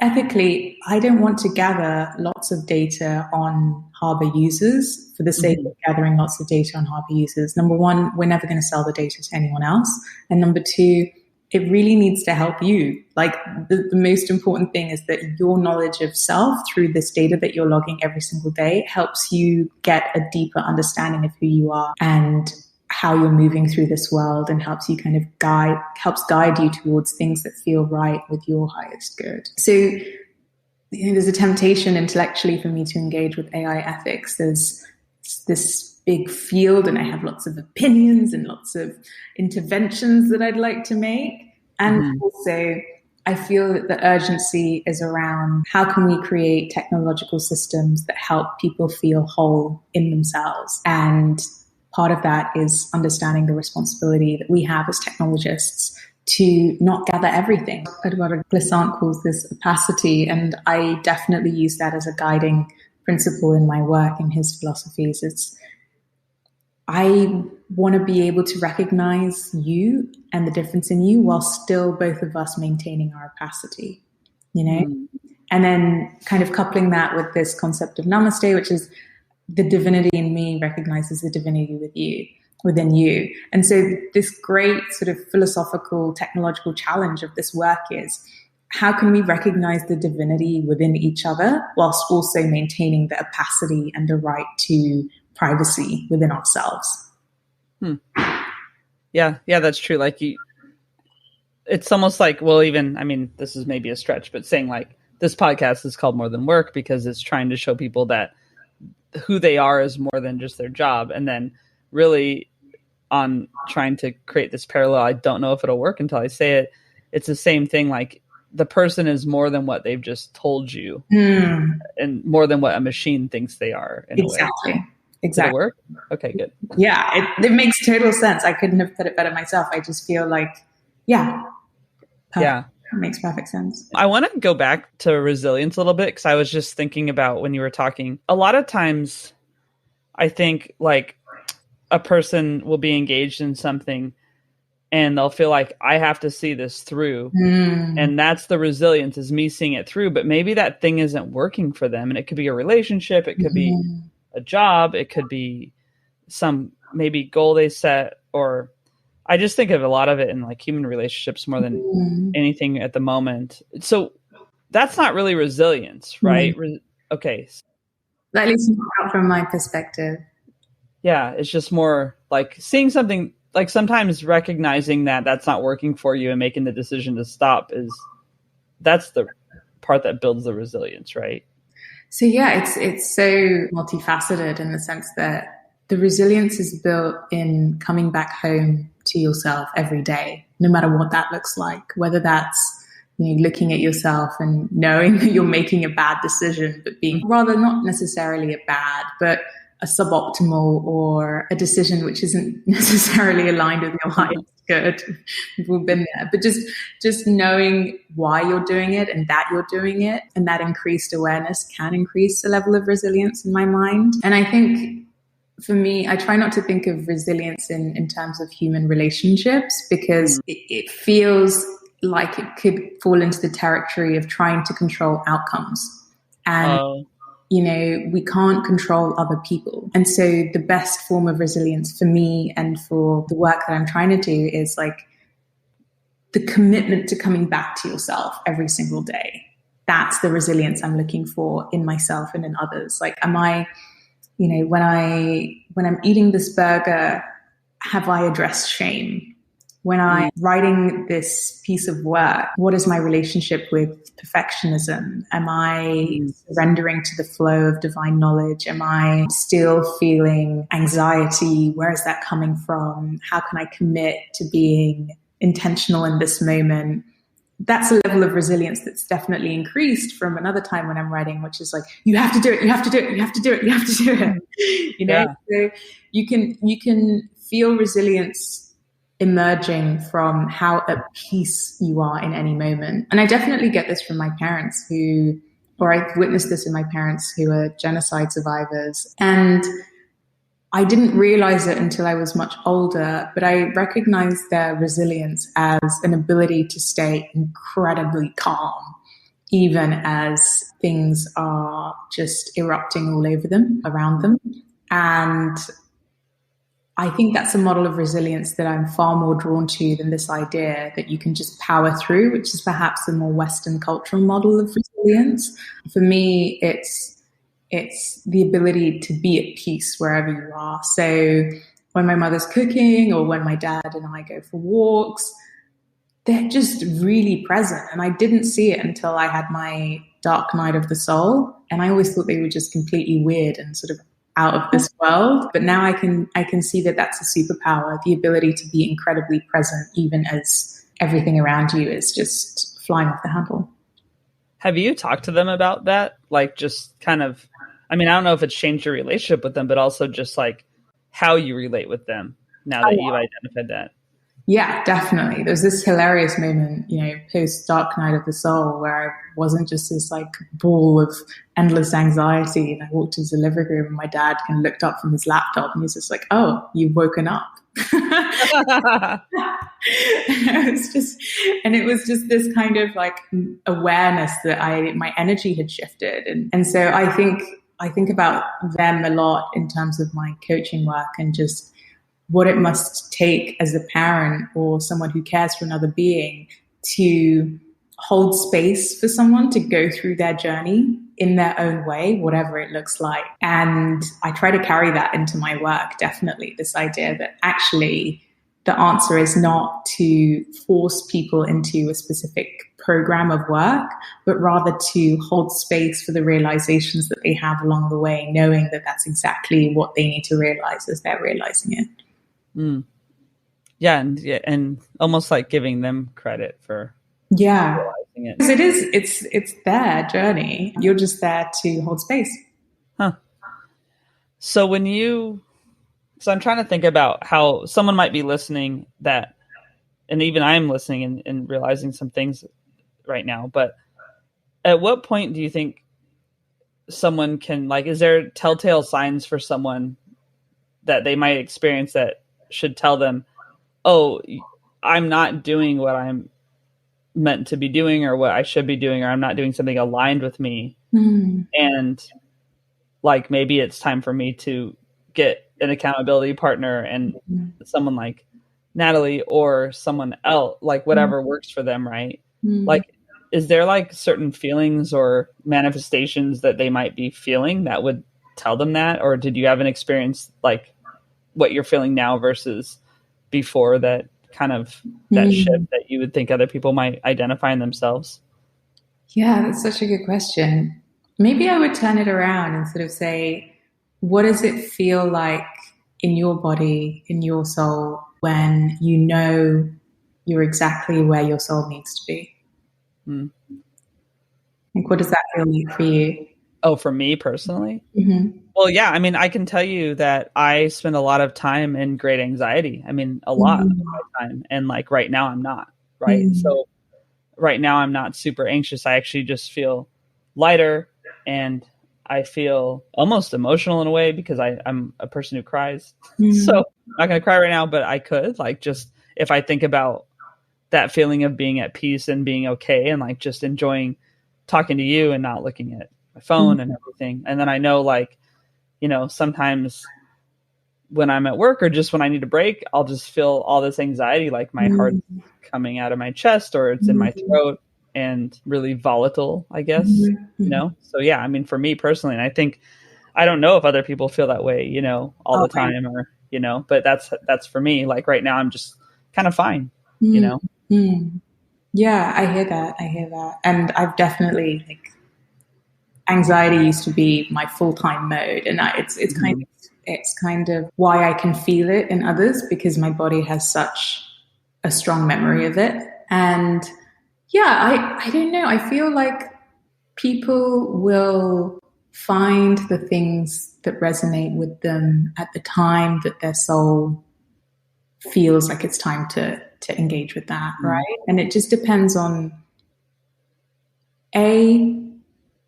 ethically, I don't want to gather lots of data on Harbour users for the sake of gathering lots of data on Harbour users. Number one, we're never going to sell the data to anyone else. And number two, it really needs to help you. Like the most important thing is that your knowledge of self through this data that you're logging every single day helps you get a deeper understanding of who you are and how you're moving through this world, and helps you kind of guide you towards things that feel right with your highest good. So there's a temptation intellectually for me to engage with AI ethics. There's this big field, and I have lots of opinions and lots of interventions that I'd like to make. And also, I feel that the urgency is around how can we create technological systems that help people feel whole in themselves. And part of that is understanding the responsibility that we have as technologists to not gather everything. Eduardo Glissant calls this opacity, and I definitely use that as a guiding principle in my work and his philosophies. I want to be able to recognize you and the difference in you while still both of us maintaining our opacity, you know? And then kind of coupling that with this concept of namaste, which is the divinity in me recognizes the divinity within you. And so this great sort of philosophical, technological challenge of this work is, how can we recognize the divinity within each other whilst also maintaining the opacity and the right to privacy within ourselves? Yeah, that's true. Like it's almost like, well, even, I mean, this is maybe a stretch, but saying like this podcast is called More Than Work because it's trying to show people that who they are is more than just their job. And then really on trying to create this parallel, I don't know if it'll work until I say it. It's the same thing. Like the person is more than what they've just told you and more than what a machine thinks they are in a way. Exactly. Did it work? Okay, good. Yeah, it makes total sense. I couldn't have put it better myself. I just feel like, perfect. It makes perfect sense. I want to go back to resilience a little bit because I was just thinking about when you were talking. A lot of times I think like a person will be engaged in something and they'll feel like I have to see this through. And that's the resilience, is me seeing it through. But maybe that thing isn't working for them. And it could be a relationship. It could be a job. It could be some maybe goal they set, or I just think of a lot of it in like human relationships more than anything at the moment. So that's not really resilience, right? Okay. At least not from my perspective. Yeah. It's just more like seeing something, like sometimes recognizing that that's not working for you and making the decision to stop that's the part that builds the resilience, right? So yeah, it's so multifaceted in the sense that the resilience is built in coming back home to yourself every day, no matter what that looks like, whether that's looking at yourself and knowing that you're making a bad decision, but being rather not necessarily a bad, but a suboptimal or a decision which isn't necessarily aligned with your highest good. We've all been there. But just knowing why you're doing it and that you're doing it, and that increased awareness can increase the level of resilience in my mind. And I think for me, I try not to think of resilience in terms of human relationships, because it feels like it could fall into the territory of trying to control outcomes. And we can't control other people. And so the best form of resilience for me and for the work that I'm trying to do is like the commitment to coming back to yourself every single day. That's the resilience I'm looking for in myself and in others. Like, am I, when I'm eating this burger, have I addressed shame? When I'm writing this piece of work, what is my relationship with perfectionism? Am I surrendering to the flow of divine knowledge? Am I still feeling anxiety? Where is that coming from? How can I commit to being intentional in this moment? That's a level of resilience that's definitely increased from another time when I'm writing, which is like, you have to do it, you have to do it, you have to do it, you have to do it. So you can feel resilience emerging from how at peace you are in any moment. And I definitely get this from my parents I've witnessed this in my parents who are genocide survivors. And I didn't realize it until I was much older, but I recognized their resilience as an ability to stay incredibly calm, even as things are just erupting all over them, around them. And I think that's a model of resilience that I'm far more drawn to than this idea that you can just power through, which is perhaps a more Western cultural model of resilience. For me, it's the ability to be at peace wherever you are. So when my mother's cooking or when my dad and I go for walks, they're just really present. And I didn't see it until I had my dark night of the soul. And I always thought they were just completely weird and sort of out of this world. But now I can see that that's a superpower, the ability to be incredibly present, even as everything around you is just flying off the handle. Have you talked to them about that? Like, just kind of, I mean, I don't know if it's changed your relationship with them, but also just like how you relate with them now that you've identified that. Yeah, definitely. There was this hilarious moment, post Dark Night of the Soul, where I wasn't just this like ball of endless anxiety. And I walked into the living room and my dad kind of looked up from his laptop and he's just like, "Oh, you've woken up." it was just this kind of like awareness that my energy had shifted. And so I think about them a lot in terms of my coaching work and just what it must take as a parent or someone who cares for another being to hold space for someone to go through their journey in their own way, whatever it looks like. And I try to carry that into my work, definitely, this idea that actually the answer is not to force people into a specific program of work, but rather to hold space for the realizations that they have along the way, knowing that that's exactly what they need to realize as they're realizing it. Mm. Yeah, and almost like giving them credit for realizing it. Because it's their journey. You're just there to hold space. Huh. So I'm trying to think about how someone might be listening that, and even I'm listening and realizing some things right now, but at what point do you think someone can, like, is there telltale signs for someone that they might experience that should tell them, "Oh, I'm not doing what I'm meant to be doing or what I should be doing, or I'm not doing something aligned with me." And like, maybe it's time for me to get an accountability partner and someone like Natalie or someone else, like whatever works for them. Right. Like, is there like certain feelings or manifestations that they might be feeling that would tell them that? Or did you have an experience like what you're feeling now versus before, that kind of that shift that you would think other people might identify in themselves? Yeah, that's such a good question. Maybe I would turn it around and sort of say, what does it feel like in your body, in your soul, when you know you're exactly where your soul needs to be? Like, what does that feel like for you? Oh, for me personally? Well, yeah, I mean, I can tell you that I spend a lot of time in great anxiety. I mean, a lot of my time. And like right now I'm not, right? So right now I'm not super anxious. I actually just feel lighter and I feel almost emotional in a way because I'm a person who cries. So I'm not going to cry right now, but I could, like, just if I think about that feeling of being at peace and being okay and like just enjoying talking to you and not looking at my phone and everything. And then I know, like, sometimes when I'm at work or just when I need a break, I'll just feel all this anxiety, like my heart's coming out of my chest or it's in my throat and really volatile, I guess, So yeah, I mean, for me personally, and I think, I don't know if other people feel that way, all the time or, but that's for me. Like right now I'm just kind of fine, Yeah, I hear that. And I've definitely, like, anxiety used to be my full-time mode, and it's kind of why I can feel it in others, because my body has such a strong memory of it. And yeah, I don't know. I feel like people will find the things that resonate with them at the time that their soul feels like it's time to engage with that, right? And it just depends on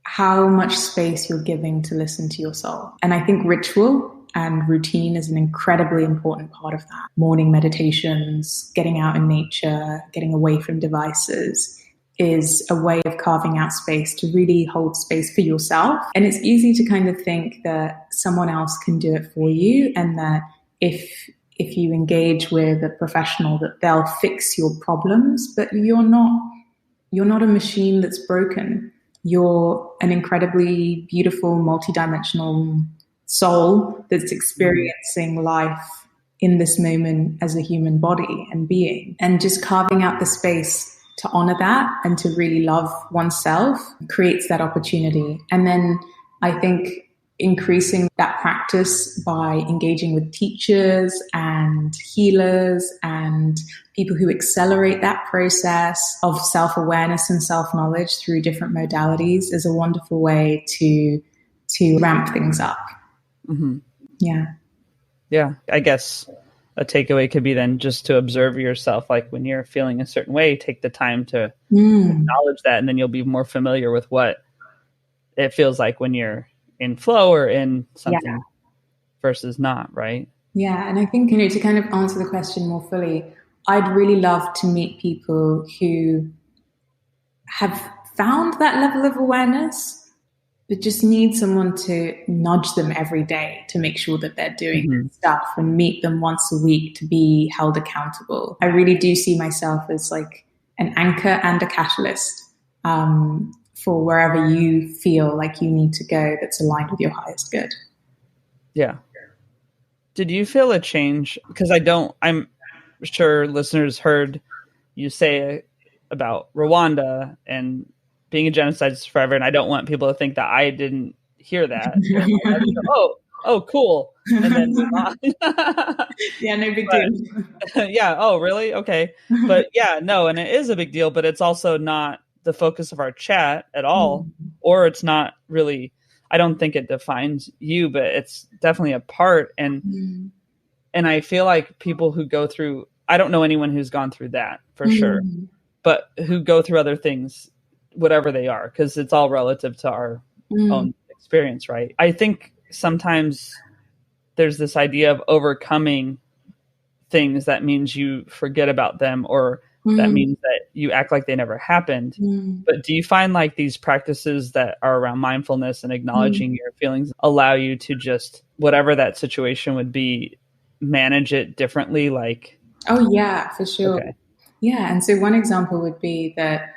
how much space you're giving to listen to your soul. And I think ritual and routine is an incredibly important part of that. Morning meditations, getting out in nature, getting away from devices is a way of carving out space to really hold space for yourself. And it's easy to kind of think that someone else can do it for you, and that if you engage with a professional, that they'll fix your problems. But you're not a machine that's broken. You're an incredibly beautiful, multidimensional soul that's experiencing life in this moment as a human body and being. And just carving out the space to honor that and to really love oneself creates that opportunity. And then I think increasing that practice by engaging with teachers and healers and people who accelerate that process of self-awareness and self-knowledge through different modalities is a wonderful way to ramp things up. Mm-hmm. Yeah. Yeah. I guess a takeaway could be then just to observe yourself. Like when you're feeling a certain way, take the time to acknowledge that, and then you'll be more familiar with what it feels like when you're in flow or in something versus not, right? Yeah. And I think, to kind of answer the question more fully, I'd really love to meet people who have found that level of awareness, but just need someone to nudge them every day to make sure that they're doing stuff, and meet them once a week to be held accountable. I really do see myself as like an anchor and a catalyst for wherever you feel like you need to go that's aligned with your highest good. Yeah. Did you feel a change? Because I'm sure listeners heard you say about Rwanda and being a genocide survivor, and I don't want people to think that I didn't hear that. Oh, cool. And then move on. Yeah, no big deal. Yeah. Oh, really? Okay. But yeah, no, and it is a big deal, but it's also not the focus of our chat at all, or it's not really, I don't think it defines you, but it's definitely a part. And I feel like people who go through, I don't know anyone who's gone through that for sure, but who go through other things, whatever they are, because it's all relative to our own experience, right? I think sometimes there's this idea of overcoming things that means you forget about them, or that means that you act like they never happened. But do you find like these practices that are around mindfulness and acknowledging your feelings allow you to just, whatever that situation would be, manage it differently? Like, oh yeah, for sure. Okay. Yeah. And so one example would be that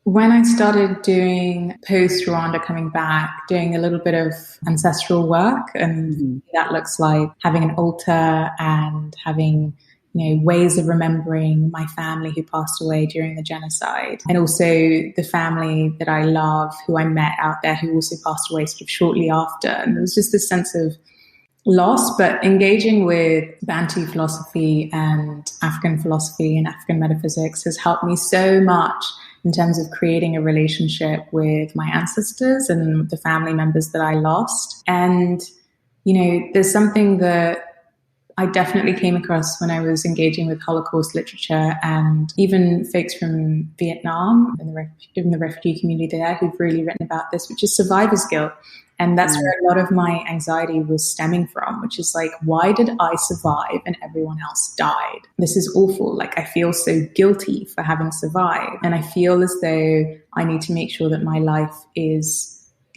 when I started doing post Rwanda coming back, doing a little bit of ancestral work, and that looks like having an altar and having, ways of remembering my family who passed away during the genocide, and also the family that I love, who I met out there, who also passed away sort of shortly after. And there was just this sense of loss, but engaging with Bantu philosophy and African philosophy and African metaphysics has helped me so much in terms of creating a relationship with my ancestors and the family members that I lost. And, there's something that I definitely came across when I was engaging with Holocaust literature, and even folks from Vietnam in the refugee community there who've really written about this, which is survivor's guilt. And that's where a lot of my anxiety was stemming from, which is like, why did I survive and everyone else died? This is awful. Like, I feel so guilty for having survived. And I feel as though I need to make sure that my life is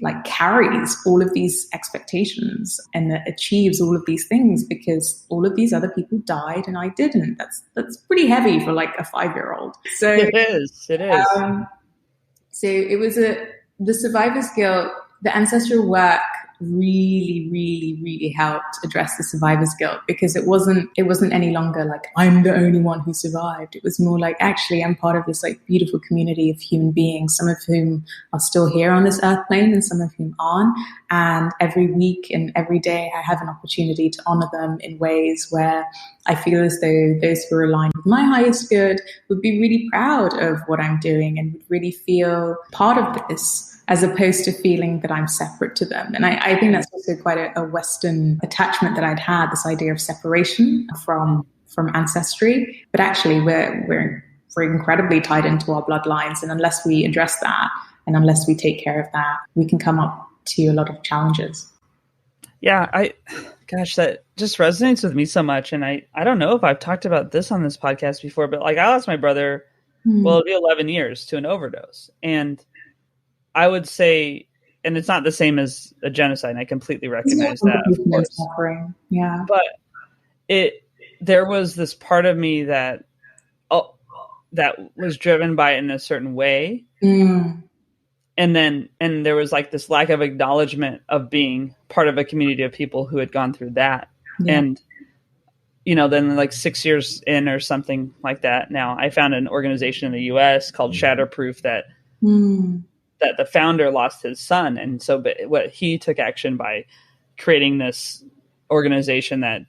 like carries all of these expectations and that achieves all of these things, because all of these other people died and I didn't. That's pretty heavy for like a 5-year-old. So it is. So it was the survivor's guilt. The ancestral work really, really, really helped address the survivor's guilt, because it wasn't any longer like I'm the only one who survived. It was more like, actually, I'm part of this like beautiful community of human beings, some of whom are still here on this earth plane and some of whom aren't. And every week and every day I have an opportunity to honor them in ways where I feel as though those who are aligned with my highest good would be really proud of what I'm doing and would really feel part of this, as opposed to feeling that I'm separate to them. And I think that's also quite a Western attachment that I'd had, this idea of separation from ancestry. But actually, we're incredibly tied into our bloodlines. And unless we address that, and unless we take care of that, we can come up to a lot of challenges. Yeah, that just resonates with me so much. And I don't know if I've talked about this on this podcast before, but like I lost my brother, well, it'll be 11 years to an overdose. And I would say, and it's not the same as a genocide, and I completely recognize that, of course. Suffering. Yeah. But there was this part of me that was driven by it in a certain way. And there was like this lack of acknowledgement of being part of a community of people who had gone through that. Yeah. And then like 6 years in or something like that now, I found an organization in the US called Shatterproof that that the founder lost his son. And so what he took action by creating this organization that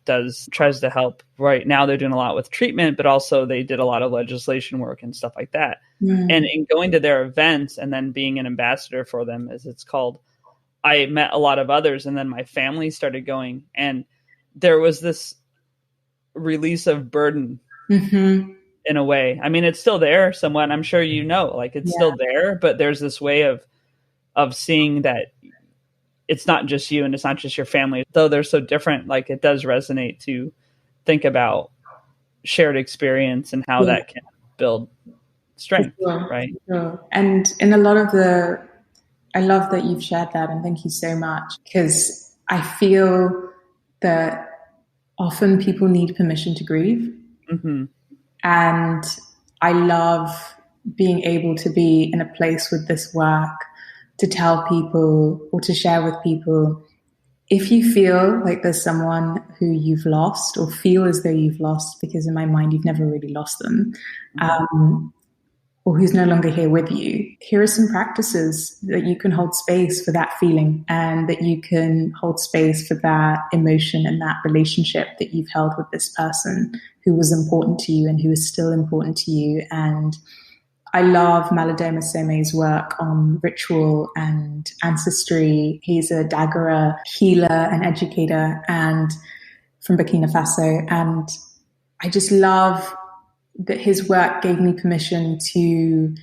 tries to help. Right now they're doing a lot with treatment, but also they did a lot of legislation work and stuff like that. And in going to their events and then being an ambassador for them, as it's called, I met a lot of others, and then my family started going, and there was this release of burden in a way. I mean, it's still there somewhat. I'm sure like it's still there, but there's this way of seeing that it's not just you and it's not just your family, though they're so different. Like it does resonate to think about shared experience and how that can build strength, right? And in a lot of I love that you've shared that, and thank you so much, because I feel that often people need permission to grieve. And I love being able to be in a place with this work to tell people or to share with people, if you feel like there's someone who you've lost or feel as though you've lost, because in my mind, you've never really lost them, or who's no longer here with you, here are some practices that you can hold space for that feeling, and that you can hold space for that emotion and that relationship that you've held with this person who was important to you and who is still important to you. And I love Malidoma Somé's work on ritual and ancestry. He's a Dagara healer and educator and from Burkina Faso. And I just love that his work gave me permission to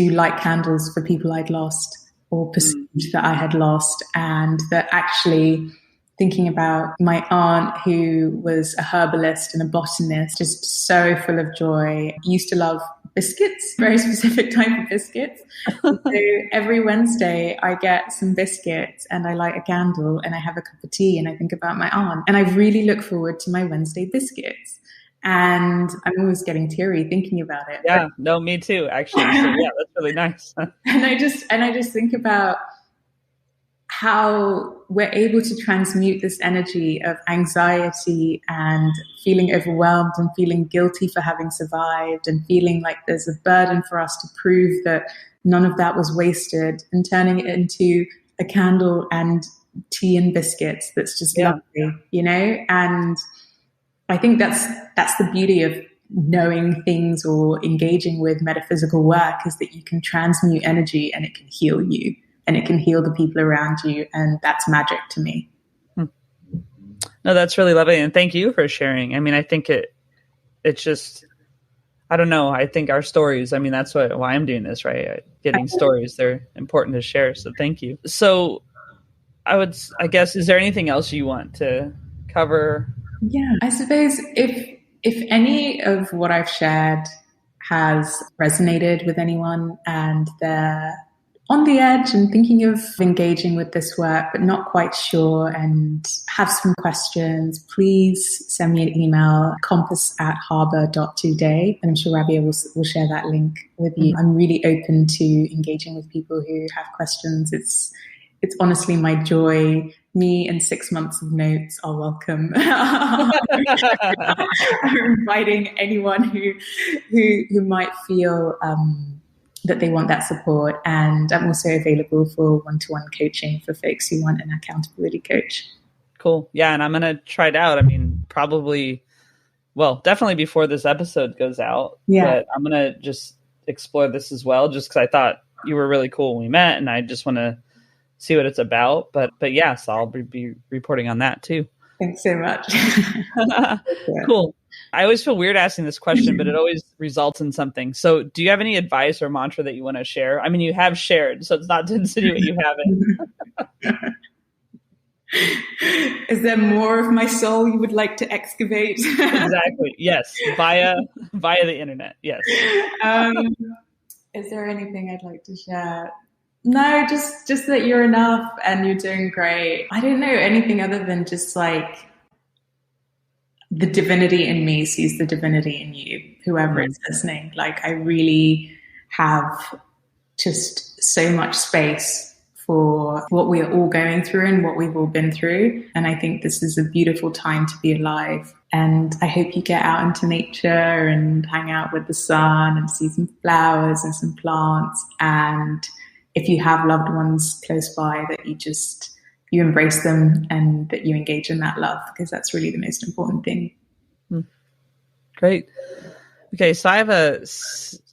light candles for people I'd lost or perceived that I had lost. And that actually thinking about my aunt, who was a herbalist and a botanist, just so full of joy, used to love biscuits, very specific type of biscuits. So every Wednesday I get some biscuits and I light a candle and I have a cup of tea and I think about my aunt. And I really look forward to my Wednesday biscuits. And I'm always getting teary thinking about it. Yeah, no, me too, actually. So yeah, that's really nice. And I just think about how we're able to transmute this energy of anxiety and feeling overwhelmed and feeling guilty for having survived and feeling like there's a burden for us to prove that none of that was wasted, and turning it into a candle and tea and biscuits that's just lovely, And I think that's the beauty of knowing things or engaging with metaphysical work, is that you can transmute energy and it can heal you. And it can heal the people around you. And that's magic to me. No, that's really lovely. And thank you for sharing. I mean, I think it's just, I don't know. I think our stories, I mean, that's why I'm doing this, right? Getting stories, they're important to share. So thank you. So I guess, is there anything else you want to cover? Yeah, I suppose if any of what I've shared has resonated with anyone and they're on the edge and thinking of engaging with this work, but not quite sure and have some questions, please send me an email, compass@harbour.today. And I'm sure Rabia will share that link with you. I'm really open to engaging with people who have questions. It's honestly my joy. Me and 6 months of notes are welcome. I'm inviting anyone who might feel that they want that support. And I'm also available for one-to-one coaching for folks who want an accountability coach. Cool. Yeah. And I'm going to try it out. I mean, definitely before this episode goes out. Yeah. But I'm going to just explore this as well, just because I thought you were really cool when we met, and I just want to see what it's about. But yes, I'll be reporting on that too. Thanks so much. Cool. I always feel weird asking this question, but it always results in something. So do you have any advice or mantra that you want to share? I mean, you have shared, so it's not to insinuate you haven't. Is there more of my soul you would like to excavate? Exactly. Yes. Via the internet. Yes. Is there anything I'd like to share? No, just that you're enough and you're doing great. I don't know anything other than just like the divinity in me sees the divinity in you, whoever is listening. Like I really have just so much space for what we are all going through and what we've all been through. And I think this is a beautiful time to be alive. And I hope you get out into nature and hang out with the sun and see some flowers and some plants. And if you have loved ones close by, that you embrace them and that you engage in that love, because that's really the most important thing. Great. Okay, so I have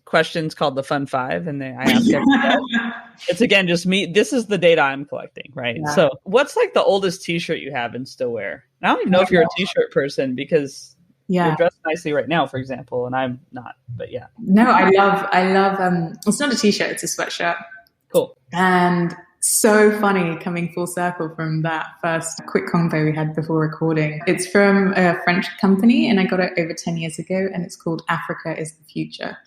questions called the Fun Five, and I ask everybody. It's again just me. This is the data I'm collecting, right? Yeah. So, what's like the oldest T-shirt you have and still wear? I don't even know if you're a T-shirt person, because you're dressed nicely right now, for example, and I'm not. But yeah. No, I love. It's not a T-shirt; it's a sweatshirt. Cool. And so funny coming full circle from that first quick convo we had before recording. It's from a French company and I got it over 10 years ago, and it's called Africa is the Future.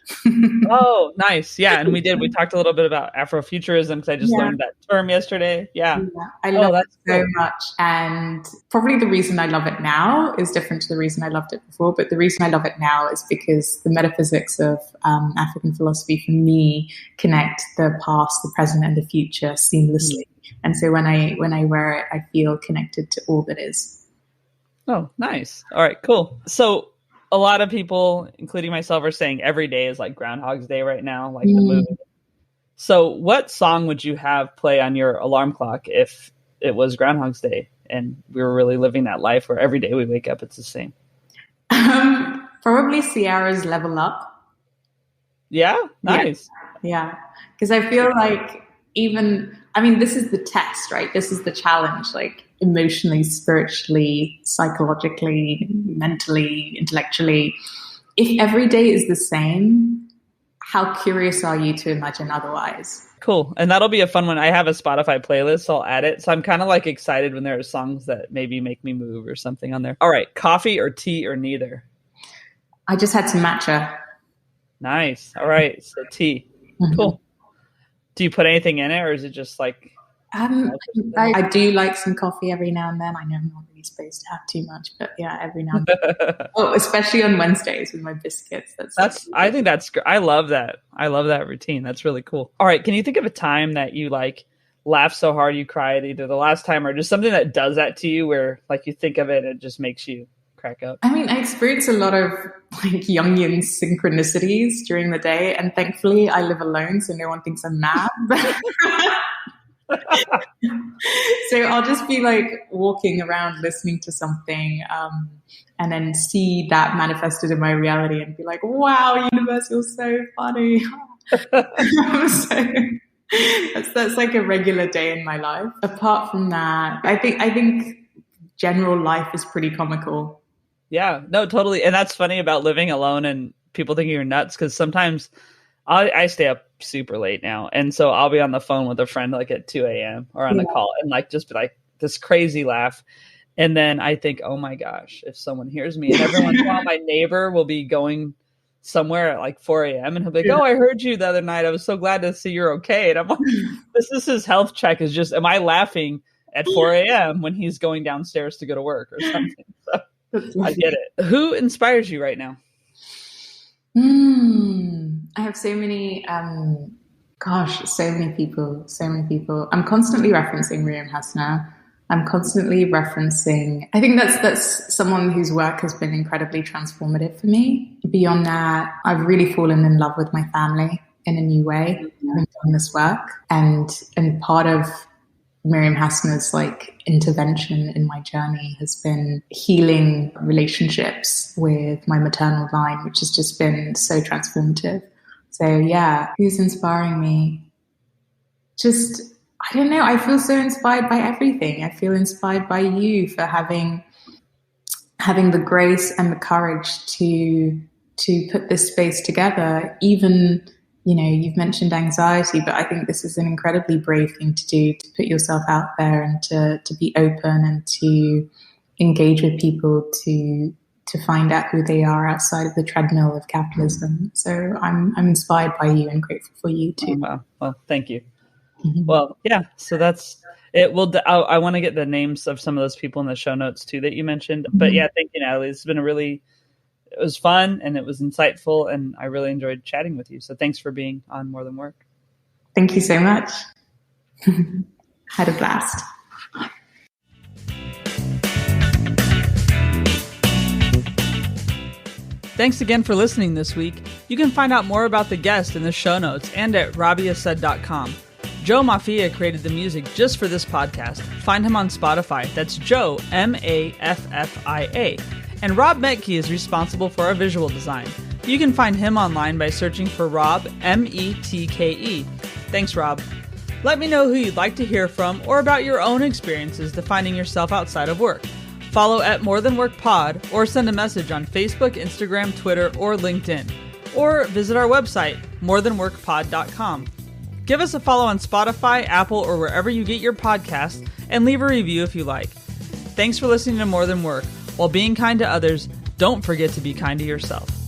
Oh, nice. Yeah. And we talked a little bit about Afrofuturism because I just learned that term yesterday. Yeah. I love it so much. And probably the reason I love it now is different to the reason I loved it before. But the reason I love it now is because the metaphysics of African philosophy for me connect the past, the present, and the future seamlessly. And so when I wear it, I feel connected to all that is. Oh, nice. All right, cool. So a lot of people, including myself, are saying every day is like Groundhog's Day right now, like the movie. So what song would you have play on your alarm clock if it was Groundhog's Day and we were really living that life where every day we wake up, it's the same? Probably Ciara's Level Up. Yeah? Nice. Yeah. Because I feel like this is the test, right? This is the challenge, like emotionally, spiritually, psychologically, mentally, intellectually. If every day is the same, how curious are you to imagine otherwise? Cool. And that'll be a fun one. I have a Spotify playlist, so I'll add it. So I'm kind of like excited when there are songs that maybe make me move or something on there. All right. Coffee or tea or neither? I just had some matcha. Nice. All right. So tea. Mm-hmm. Cool. Do you put anything in it, or is it just like... I do like some coffee every now and then. I know I'm not really supposed to have too much, but yeah, every now and then. Especially on Wednesdays with my biscuits. I think that's great. I love that. I love that routine. That's really cool. All right. Can you think of a time that you like laughed so hard you cried, either the last time or just something that does that to you where like you think of it and it just makes you crack up? I mean, I experience a lot of like Jungian synchronicities during the day, and thankfully I live alone, so no one thinks I'm mad. So I'll just be like walking around listening to something and then see that manifested in my reality and be like, wow, universe, you're so funny. That's like a regular day in my life. Apart from that, I think general life is pretty comical. Yeah, no, totally. And that's funny about living alone and people thinking you're nuts, because sometimes I stay up super late now. And so I'll be on the phone with a friend like at 2 a.m. or on the call and like just be like this crazy laugh. And then I think, oh my gosh, if someone hears me, and every once in a while my neighbor will be going somewhere at like 4 a.m. and he'll be like, oh, I heard you the other night. I was so glad to see you're okay. And I'm like, this is his health check, is just, am I laughing at 4 a.m. when he's going downstairs to go to work or something? So I get it. Who inspires you right now? I have so many, so many people. I'm constantly referencing Maryam Hasnaa. I'm constantly referencing, I think that's someone whose work has been incredibly transformative for me. Beyond that, I've really fallen in love with my family in a new way, having done this work. And part of Maryam Hasnaa's like intervention in my journey has been healing relationships with my maternal line, which has just been so transformative. So yeah, who's inspiring me? Just, I don't know. I feel so inspired by everything. I feel inspired by you for having the grace and the courage to put this space together. Even, you've mentioned anxiety, but I think this is an incredibly brave thing to do, to put yourself out there and to be open and to engage with people, to find out who they are outside of the treadmill of capitalism. So I'm inspired by you and grateful for you too. Oh, wow. Well, thank you. Mm-hmm. Well, yeah, so that's it. I want to get the names of some of those people in the show notes too that you mentioned. Mm-hmm. But yeah, thank you, Natalie. It's been it was fun and it was insightful, and I really enjoyed chatting with you. So thanks for being on More Than Work. Thank you so much. had a blast. Thanks again for listening this week. You can find out more about the guest in the show notes and at rabiasaid.com. Joe Mafia created the music just for this podcast. Find him on Spotify. That's Joe, Maffia. And Rob Metke is responsible for our visual design. You can find him online by searching for Rob, Metke. Thanks, Rob. Let me know who you'd like to hear from or about your own experiences defining yourself outside of work. Follow at More Than Work Pod or send a message on Facebook, Instagram, Twitter, or LinkedIn. Or visit our website, morethanworkpod.com. Give us a follow on Spotify, Apple, or wherever you get your podcasts, and leave a review if you like. Thanks for listening to More Than Work. While being kind to others, don't forget to be kind to yourself.